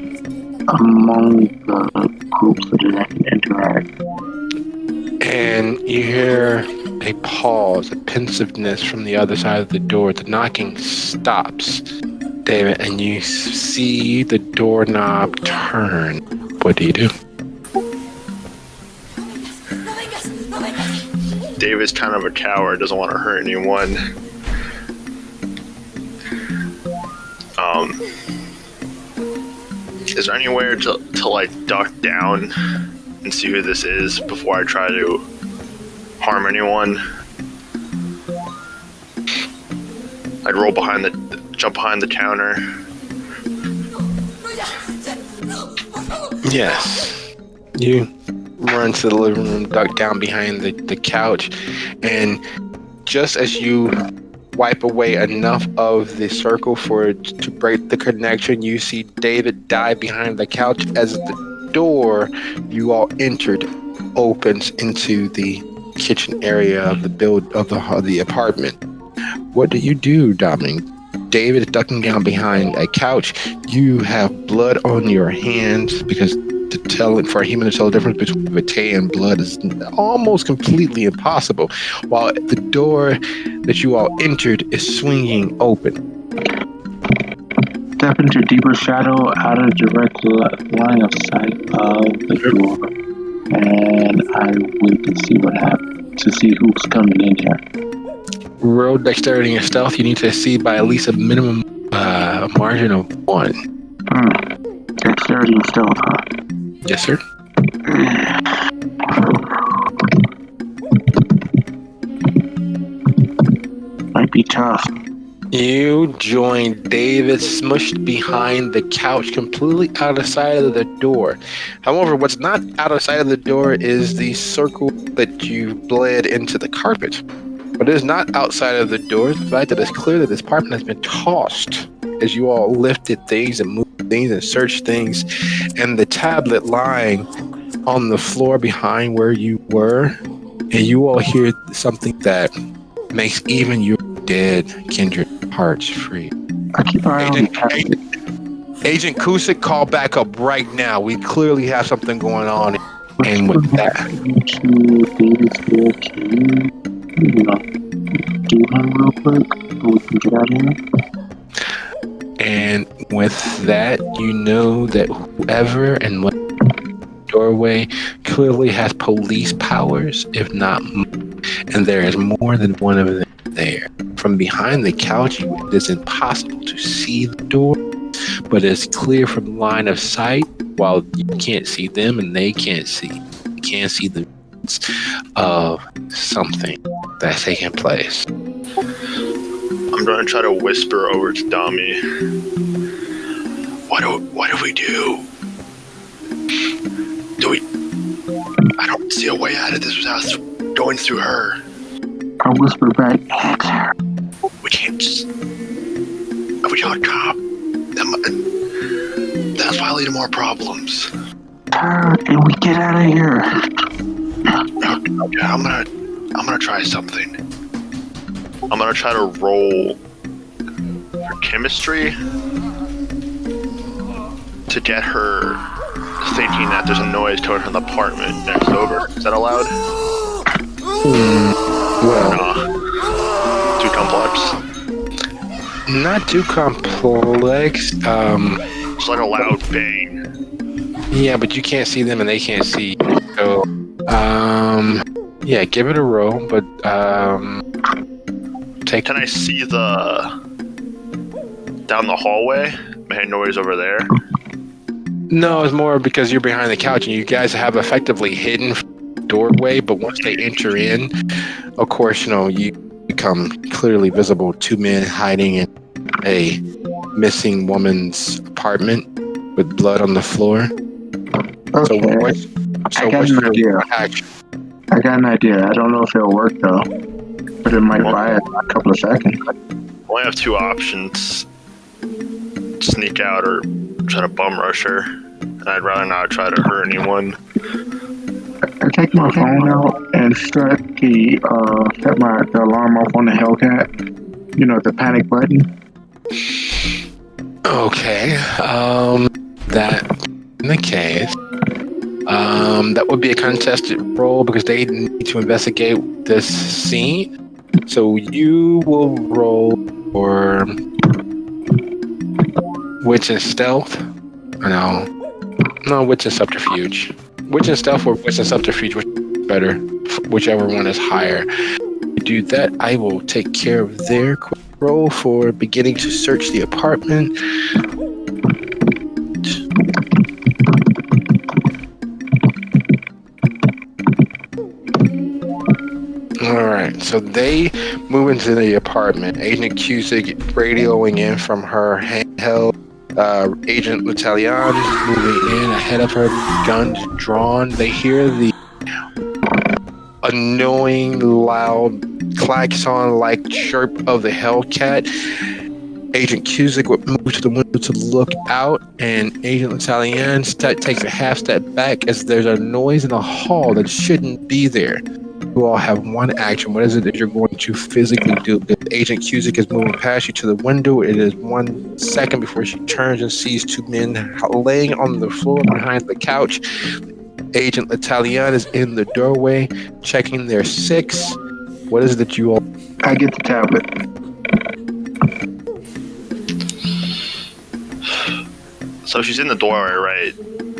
among the groups so that I can interact. And you hear a pause, a pensiveness from the other side of the door. The knocking stops, David, and you see the doorknob turn. What do you do? David's kind of a coward, doesn't want to hurt anyone. Is there anywhere to like duck down and see who this is before I try to harm anyone? I'd jump behind the counter. Yes. You run to the living room, duck down behind the couch, and just as you wipe away enough of the circle for it to break the connection, you see David dive behind the couch as the door you all entered opens into the kitchen area of the apartment. What do you do, Dommie? David is ducking down behind a couch. You have blood on your hands because for a human to tell the difference between vitae and blood is almost completely impossible, while the door that you all entered is swinging open. Step into deeper shadow out of direct line of sight of the door, and I wait to see what happens, to see who's coming in here. Roll dexterity and stealth. You need to see by at least a minimum margin of 1. Dexterity and stealth, huh? Yes, sir. Might be tough. You join David smushed behind the couch, completely out of sight of the door. However, what's not out of sight of the door is the circle that you bled into the carpet. What is not outside of the door is the fact that it's clear that this apartment has been tossed as you all lifted things and moved things and searched things, and the tablet lying on the floor behind where you were, and you all hear something that makes even your dead kindred hearts free. I keep an eye on Agent Kusik, call back up right now. We clearly have something going on. And with that, David's here. Can you know, do him real quick so we can get out of here? and with that, you know that whoever and what doorway clearly has police powers, if not more, and there is more than one of them there. From behind the couch, it is impossible to see the door, but it's clear from line of sight. While you can't see them and they can't see, you can see the of something that's taking place. I'm going to try to whisper over to Dommie. What do we do? I don't see a way out of this without going through her. I whisper back, ask her. We can't just... If we tell a cop, that's violating more problems. Her and we get out of here. Okay, I'm gonna try something. I'm gonna try to roll for chemistry to get her thinking that there's a noise coming from the apartment next over. Is that allowed? Well, Too complex. not too complex. It's like a loud bang. Yeah, but you can't see them and they can't see you. So, yeah, give it a roll, but take. Can I see the down the hallway? Made noise over there. No, it's more because you're behind the couch and you guys have effectively hidden doorway. But once they enter in, of course, you know you become clearly visible. Two men hiding in a missing woman's apartment with blood on the floor. Okay. I got an idea. I got an idea. I don't know if it'll work though, but it might buy it a couple of seconds. I only have two options: sneak out or try to bum rush her. And I'd rather not try to hurt anyone. I take my phone out and set the alarm off on the Hellcat. You know, the panic button. Okay. That in the case, that would be a contested roll because they need to investigate this scene. So you will roll for witch and stealth. No, witch and subterfuge. Witch and stealth or witch and subterfuge, which is better, whichever one is higher. To do that, I will take care of their quick roll for beginning to search the apartment. Alright, so they move into the apartment. Agent Cusick radioing in from her handheld. Agent L'Italian moving in ahead of her, guns drawn. They hear the annoying, loud klaxon-like chirp of the Hellcat. Agent Cusick would move to the window to look out, and Agent L'Italian takes a half step back as there's a noise in the hall that shouldn't be there. You all have one action. What is it that you're going to physically do? Agent Cusick is moving past you to the window. It is 1 second before she turns and sees two men laying on the floor behind the couch. Agent L'Italian is in the doorway, checking their six. What is it that you all... I get the tablet. So she's in the doorway, right?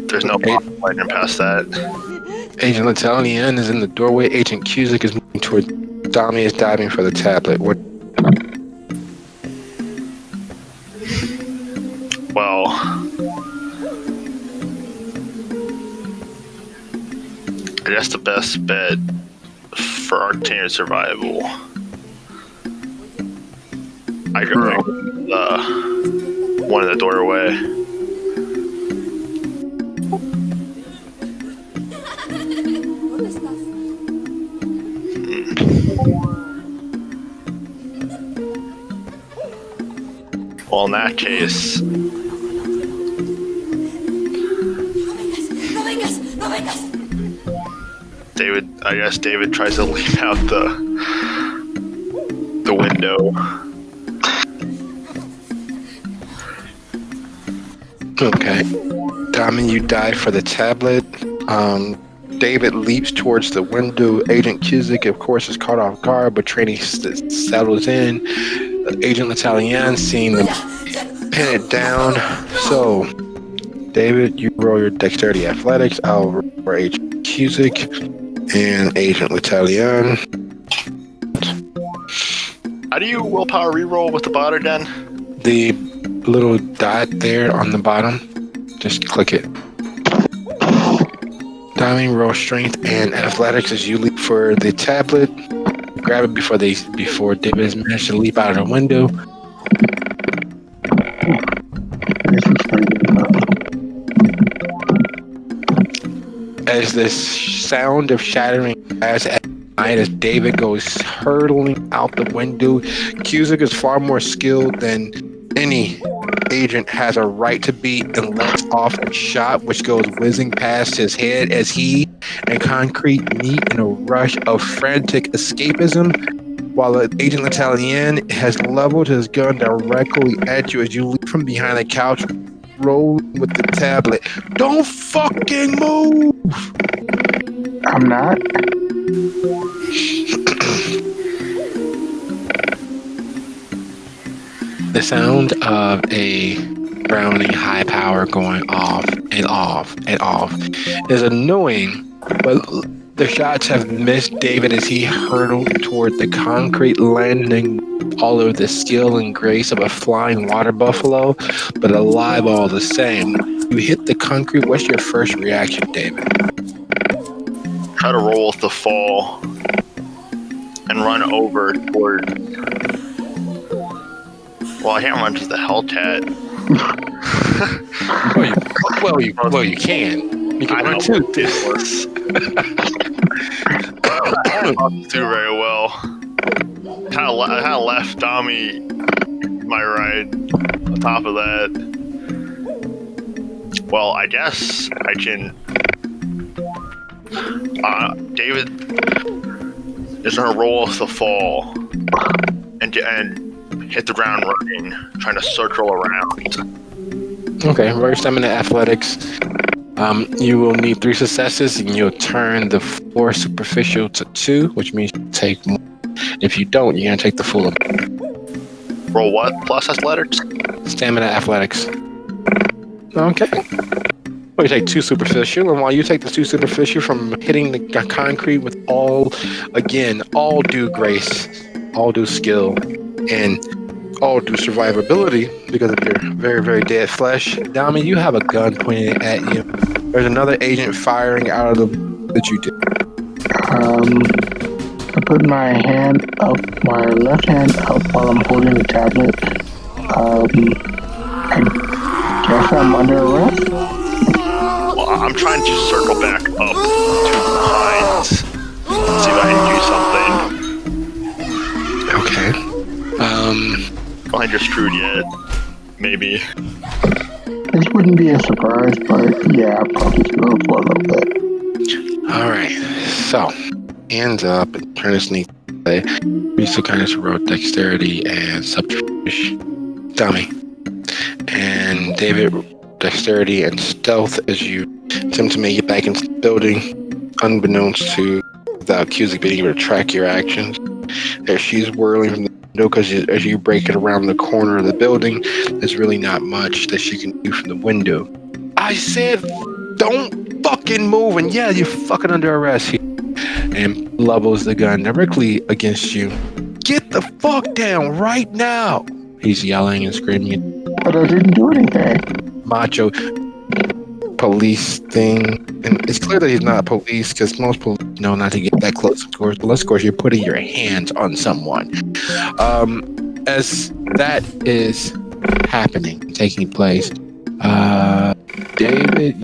There's no problem lighting past that. Agent L'Italian is in the doorway. Agent Cusick is moving toward... Dommie is diving for the tablet. What? Well, I guess the best bet for Arctane survival, I go one in the doorway. Well, in that case, No vengas, no vengas. David tries to leap out the window. Okay. Dommie, you die for the tablet. David leaps towards the window. Agent Cusick, of course, is caught off guard, but training settles in. Agent L'Italien seeing them pin it down. So, David, you roll your dexterity athletics. I'll roll for Agent Cusick and Agent L'Italien. How do you willpower reroll with the bot again? The little dot there on the bottom, just click it. Dommie, roll strength and athletics as you leap for the tablet. Grab it before David has managed to leap out of the window. As this sound of shattering glass at night as David goes hurtling out the window, Cusick is far more skilled than any agent has a right to be and lets off a shot which goes whizzing past his head as he and Concrete meet in a rush of frantic escapism, while Agent L'Italien has leveled his gun directly at you as you leap from behind the couch, rolling with the tablet. Don't fucking move! I'm not. The sound of a Browning high power going off and off and off is annoying, but the shots have missed David as he hurtled toward the concrete, landing all over the skill and grace of a flying water buffalo, but alive all the same. You hit the concrete. What's your first reaction, David? Try to roll with the fall and run over toward. Well, I can't run to the Hellcat. well, you can. You can run too. I don't do very well. Kind of left Dommie my right on top of that. Well, I guess I can. David is gonna roll off the fall and hit the ground running, trying to circle around. Okay, roll stamina athletics. You will need 3 successes, and you'll turn the 4 superficial to 2, which means you take more. If you don't, you're gonna take the full. Roll what? Plus athletics? Stamina athletics. Okay. Well, you take 2 superficial, and while you take the 2 superficial from hitting the concrete with all due grace, all due skill, and all due survivability because of your very, very dead flesh, Dommie, you have a gun pointed at you. There's another agent firing out of that you did. I put my left hand up while I'm holding the tablet. I guess I'm under arrest. Well, I'm trying to circle back up to behind, see if I can do something. Okay. Behind you're screwed yet, maybe. This wouldn't be a surprise, but yeah, I'll probably screw for a little bit. Alright, so hands up and trying to sneak away. We still kind of roll dexterity and subterfuge. Dommie. And David, dexterity and stealth as you attempt to make it back into the building, unbeknownst to without Cusick being able to track your actions. As she's whirling from the window, because as you break it around the corner of the building, there's really not much that she can do from the window. I said, don't fucking move, and yeah, you're fucking under arrest here. And levels the gun directly against you. Get the fuck down right now! He's yelling and screaming. But I didn't do anything. Macho police thing. And it's clear that he's not police because most police know not to get that close, of course. But of course, you're putting your hands on someone. As that is happening, taking place, David,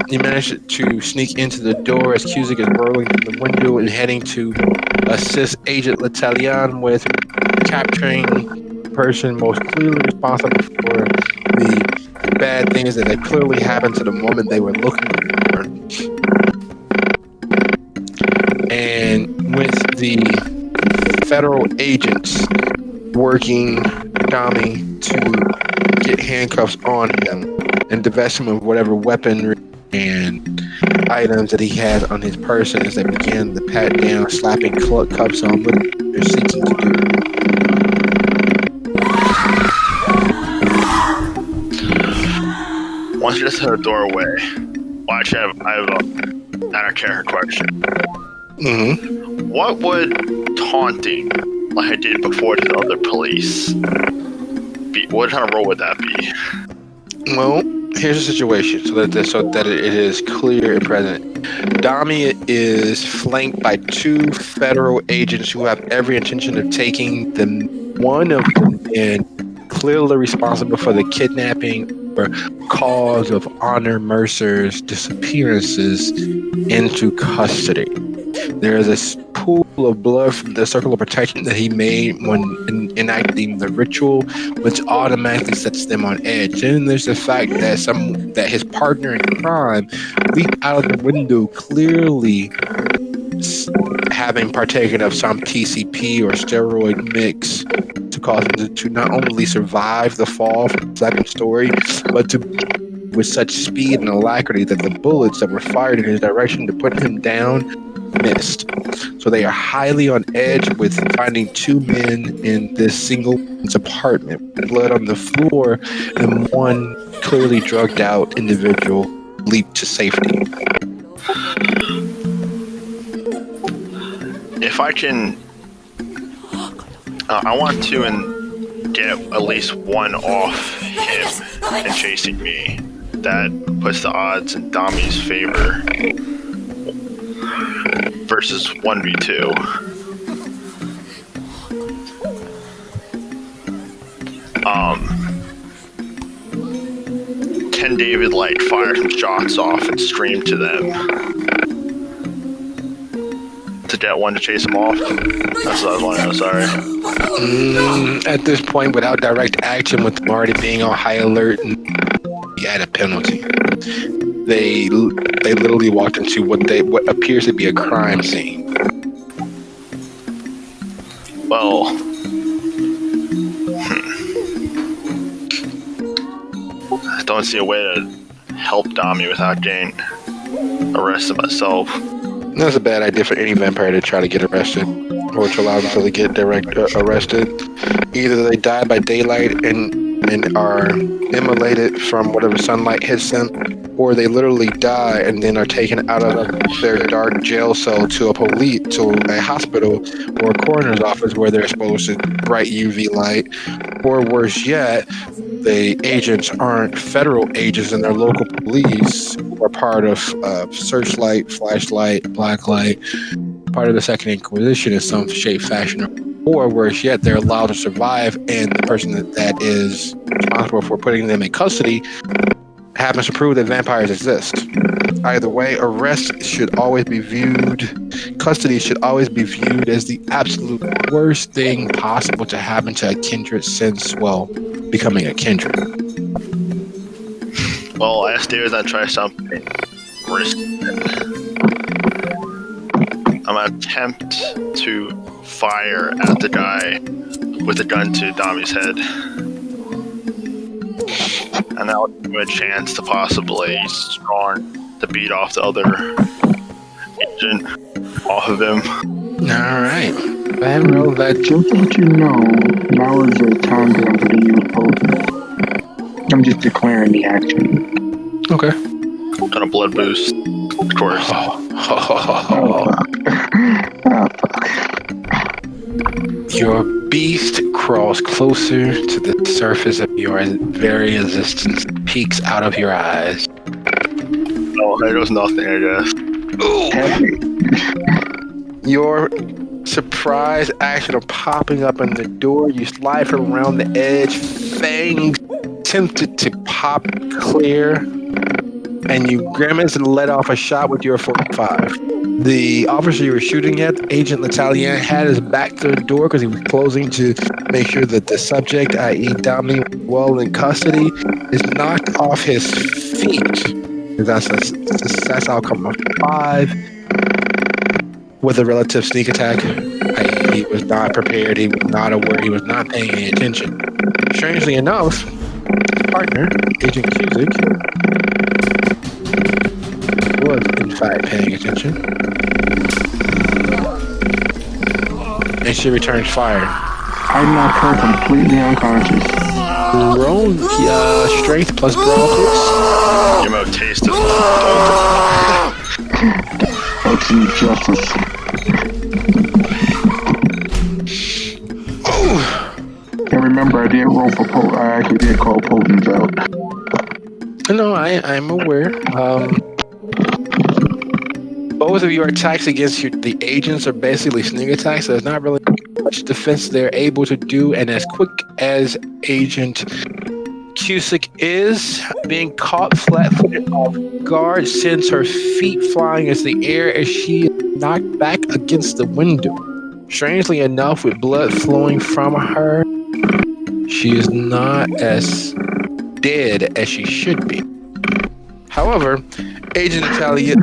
you managed to sneak into the door as Cusick is rolling from the window and heading to assist Agent L'Italien with capturing the person most clearly responsible for the bad things that had clearly happened to the woman they were looking for. and with the federal agents working Dommie to get handcuffs on him and divest him of whatever weaponry and items that he has on his person as they begin to pat down, slapping cuffs on what they're seeking to do. Once you just hit the doorway, well, actually, I have a out of character question. Mm-hmm. What would taunting, like I did before to the other police, be? What kind of role would that be? Well, here's the situation so that it is clear and present. Dommie is flanked by two federal agents who have every intention of taking one of the men clearly responsible for the kidnapping or cause of Honor Mercer's disappearances into custody. There is a pool of blood from the circle of protection that he made when enacting the ritual, which automatically sets them on edge. Then there's the fact that his partner in crime leaped out of the window, clearly having partaken of some TCP or steroid mix to cause him to not only survive the fall from the second story, but to with such speed and alacrity that the bullets that were fired in his direction to put him down missed. So they are highly on edge with finding two men in this single apartment, blood on the floor, and one clearly drugged out individual leaped to safety. If I can, I want to get at least one off him and chasing me. That puts the odds in Dommie's favor versus 1v2. Can David fire some shots off and stream to them to get one to chase him off? That's what I was wondering. Sorry. At this point, without direct action, with them already being on high alert, he had a penalty. They literally walked into what appears to be a crime scene. Well, I don't see a way to help Dommie without getting arrested myself. That's a bad idea for any vampire to try to get arrested or to allow them to get direct arrested. Either they die by daylight and are immolated from whatever sunlight hits them, or they literally die and then are taken out of their dark jail cell to a hospital or a coroner's office where they're exposed to bright UV light, or worse yet, the agents aren't federal agents and they're local police who are part of Searchlight, Flashlight, Blacklight, part of the Second Inquisition in some shape, fashion, or worse yet, they're allowed to survive and the person that is responsible for putting them in custody happens to prove that vampires exist. Either way, custody should always be viewed as the absolute worst thing possible to happen to a kindred since, well, becoming a kindred. Well, I asked David to try something risky. I'm going to attempt to fire at the guy with a gun to Dommie's head. And that would give him a chance to possibly to beat off the other agent off of him. Alright. Well, that Just to let you know, now is the time that I'm going to use both. I'm just declaring the action. okay. Kind of blood boost, of course. Oh, fuck. Your beast crawls closer to the surface of your very existence, peeks out of your eyes. Oh, there goes nothing, I guess. Your surprise action of popping up in the door, you slide from around the edge, fangs tempted to pop clear, and you grimace and let off a shot with your 45. The officer you were shooting at, Agent L'Italien, had his back to the door because he was closing to make sure that the subject, i.e. Dommie, well in custody, is knocked off his feet. That's outcome of 5. with a relative sneak attack. He was not prepared. He was not aware. He was not paying any attention. Strangely enough, his partner, Agent Cusick, was in fact paying attention. And she returns fire. I knocked her completely unconscious. Roll strength plus brawl, please. Give him a taste of Excellent justice. And remember, I did roll for I actually did call Potens out. No, I'm aware. Both of your attacks against the agents are basically sneak attacks. So there's not really much defense they're able to do. And as quick as Agent Cusick is, being caught flat-footed off guard sends her feet flying into the air as she is knocked back against the window. Strangely enough, with blood flowing from her, she is not as dead as she should be. However, Agent Italian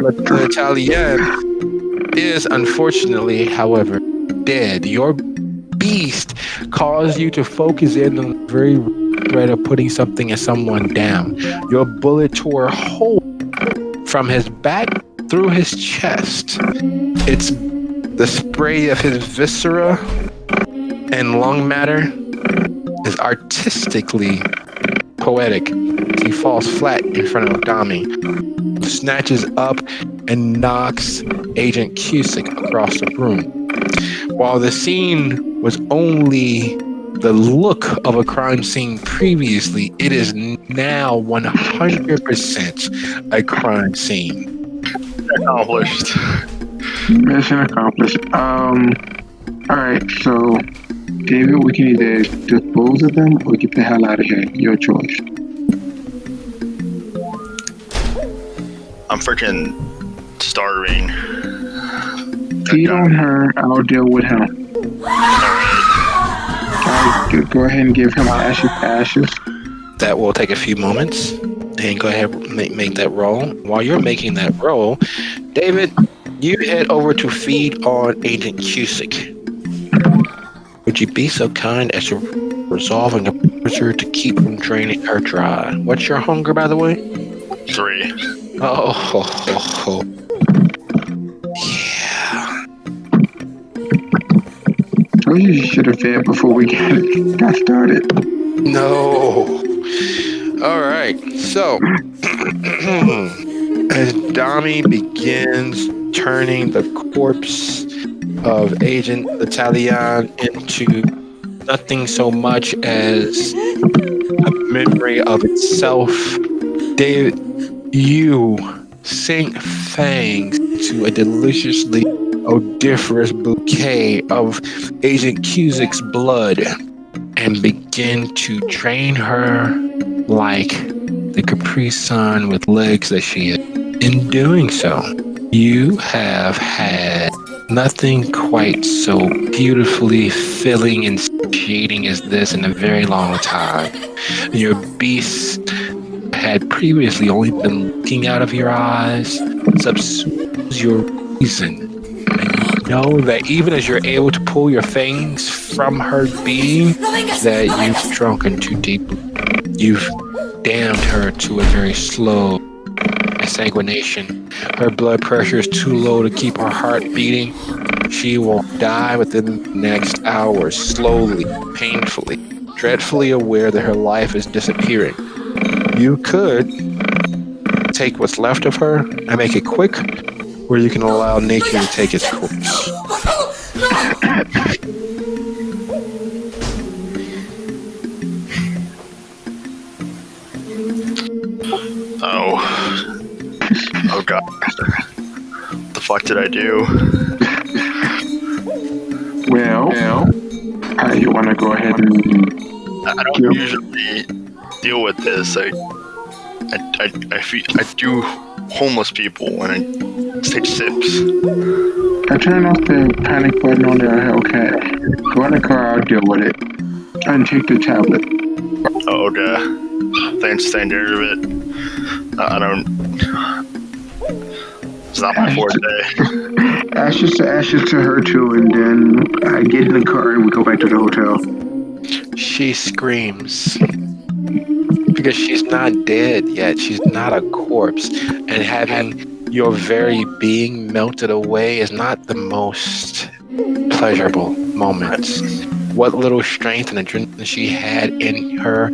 is unfortunately, however, dead. Your beast caused you to focus in on the very threat of putting something and someone down. Your bullet tore a hole from his back through his chest. It's the spray of his viscera and lung matter is artistically poetic. He falls flat in front of Dommie, snatches up and knocks Agent Cusick across the room. While the scene was only the look of a crime scene previously, it is now 100% a crime scene. accomplished. Mission accomplished. Alright, so David, we can either dispose of them or get the hell out of here. Your choice. I'm freaking starving. Feed on her, I'll deal with him. Alright, go ahead and give him ashes. That will take a few moments. And go ahead and make that roll. While you're making that roll, David, you head over to feed on Agent Cusick. Would you be so kind as to resolve a temperature to keep from draining her dry? What's your hunger, by the way? 3. Oh. Yeah. Told you should have fed before we got started. No. All right. So, as Dommie begins turning the corpse of Agent Italian into nothing so much as a memory of itself, David, you sink fangs to a deliciously odoriferous bouquet of Agent Cusick's blood and begin to drain her like the Capri Sun with legs that she is. In doing so, you have had nothing quite so beautifully filling and satiating as this in a very long time. Your beast had previously only been looking out of your eyes, subsumes your reason. And you know that even as you're able to pull your fangs from her being, that you've drunken too deeply. You've damned her to a very slow exsanguination. Her blood pressure is too low to keep her heart beating. She will die within the next hour, slowly, painfully, dreadfully aware that her life is disappearing. You could take what's left of her and make it quick, or you can allow nature to take its course. Oh god. What the fuck did I do? Well, you want to go ahead and... I don't usually deal with this. I do homeless people when I take sips. I turn off the panic button on the Hellcat. Go in the car, I'll deal with it. And take the tablet. Oh, okay. Thanks, David. I don't... It's not my forte. Ashes to her too, and then I get in the car and we go back to the hotel. She screams because she's not dead yet. She's not a corpse, and having your very being melted away is not the most pleasurable moment. What little strength and adrenaline she had in her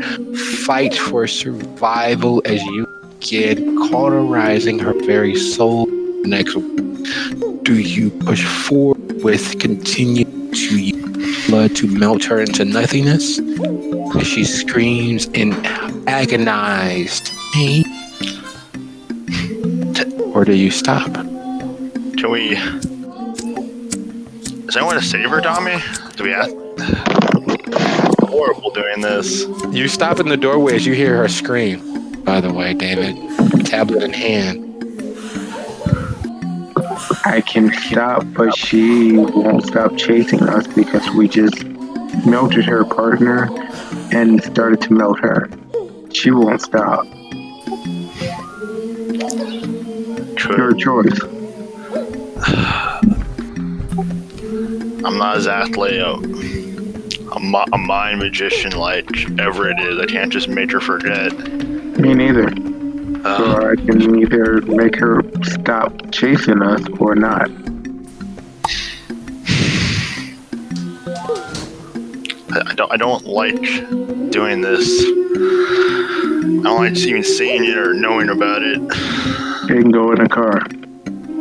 fight for survival as you begin cauterizing her very soul. Next, do you push forward with continue to use blood to melt her into nothingness as she screams in agonized pain? Or do you stop? Can we... Is anyone to save her, Dommie? Do we have... Horrible doing this. You stop in the doorway as you hear her scream. By the way, David, tablet in hand. I can stop, but she won't stop chasing us because we just melted her partner and started to melt her. She won't stop. Your choice. I'm not exactly a mind magician like Everett is. I can't just make her forget. Me neither. So I can either make her stop chasing us or not. I don't like doing this. I don't like even seeing it or knowing about it. They can go in a car.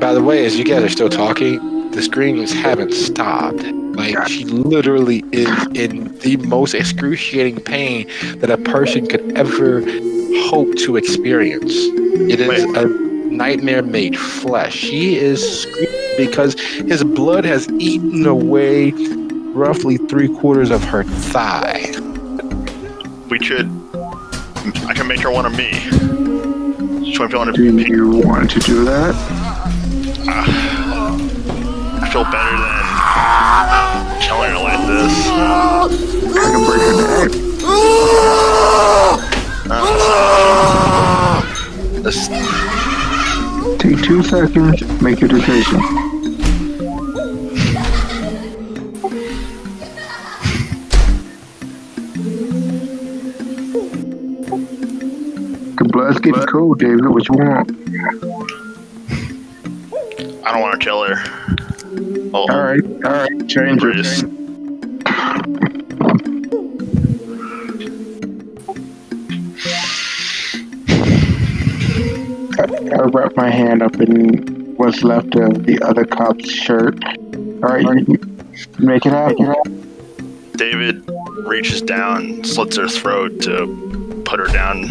By the way, as you guys are still talking, the screams haven't stopped. Like, she literally is in the most excruciating pain that a person could ever hope to experience. It is a nightmare made flesh. She is screaming because his blood has eaten away roughly 3/4 of her thigh. I can make her one of me. Do you want to do that? I feel better than killing her like this. I can break her neck. Take 2 seconds, make your decision. The blood's getting cold, David. What you want? I don't want to kill her. All right. Change it. I wrap my hand up in what's left of the other cop's shirt. All right, you make it happen. David reaches down, slits her throat to put her down,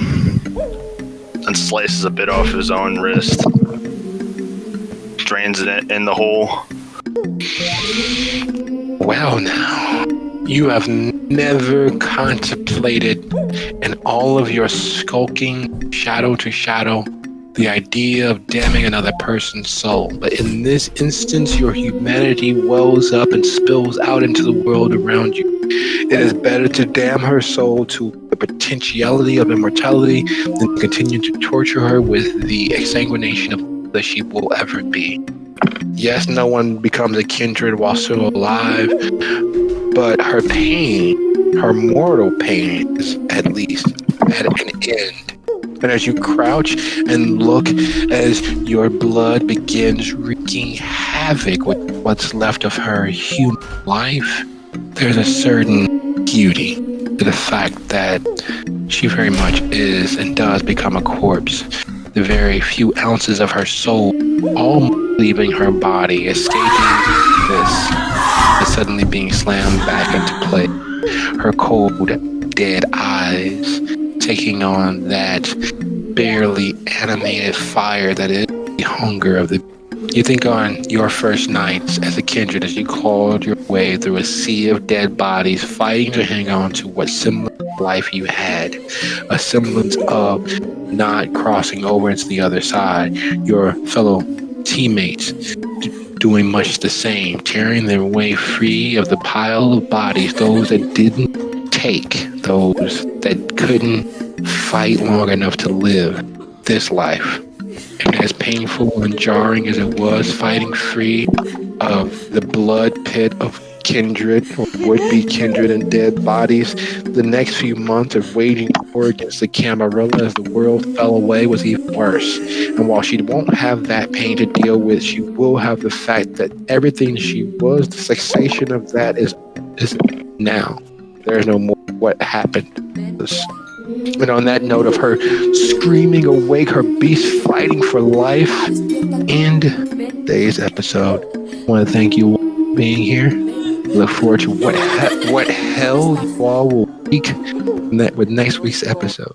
and slices a bit off his own wrist. Drains it in the hole. Well, now, you have never contemplated in all of your skulking shadow to shadow the idea of damning another person's soul. But in this instance, your humanity wells up and spills out into the world around you. It is better to damn her soul to the potentiality of immortality than to continue to torture her with the exsanguination of that she will ever be. Yes, no one becomes a kindred while still alive, but her pain, her mortal pain, is at least at an end. And as you crouch and look as your blood begins wreaking havoc with what's left of her human life, there's a certain beauty to the fact that she very much is and does become a corpse. The very few ounces of her soul all leaving her body, escaping this, and suddenly being slammed back into place. Her cold, dead eyes taking on that barely animated fire that is the hunger of the... You think on your first nights as a kindred as you clawed your way through a sea of dead bodies, fighting to hang on to what semblance of life you had, a semblance of not crossing over into the other side, your fellow teammates doing much the same, tearing their way free of the pile of bodies, those that didn't take, those that couldn't fight long enough to live this life. And as painful and jarring as it was fighting free of the blood pit of kindred or would-be kindred and dead bodies, the next few months of waging war against the Camarilla as the world fell away was even worse. And while she won't have that pain to deal with, she will have the fact that everything she was, the cessation of that is now. There is no more what happened. And on that note of her screaming awake, her beast fighting for life, end today's episode. I want to thank you all for being here. Look forward to what hell you all will speak with next week's episode.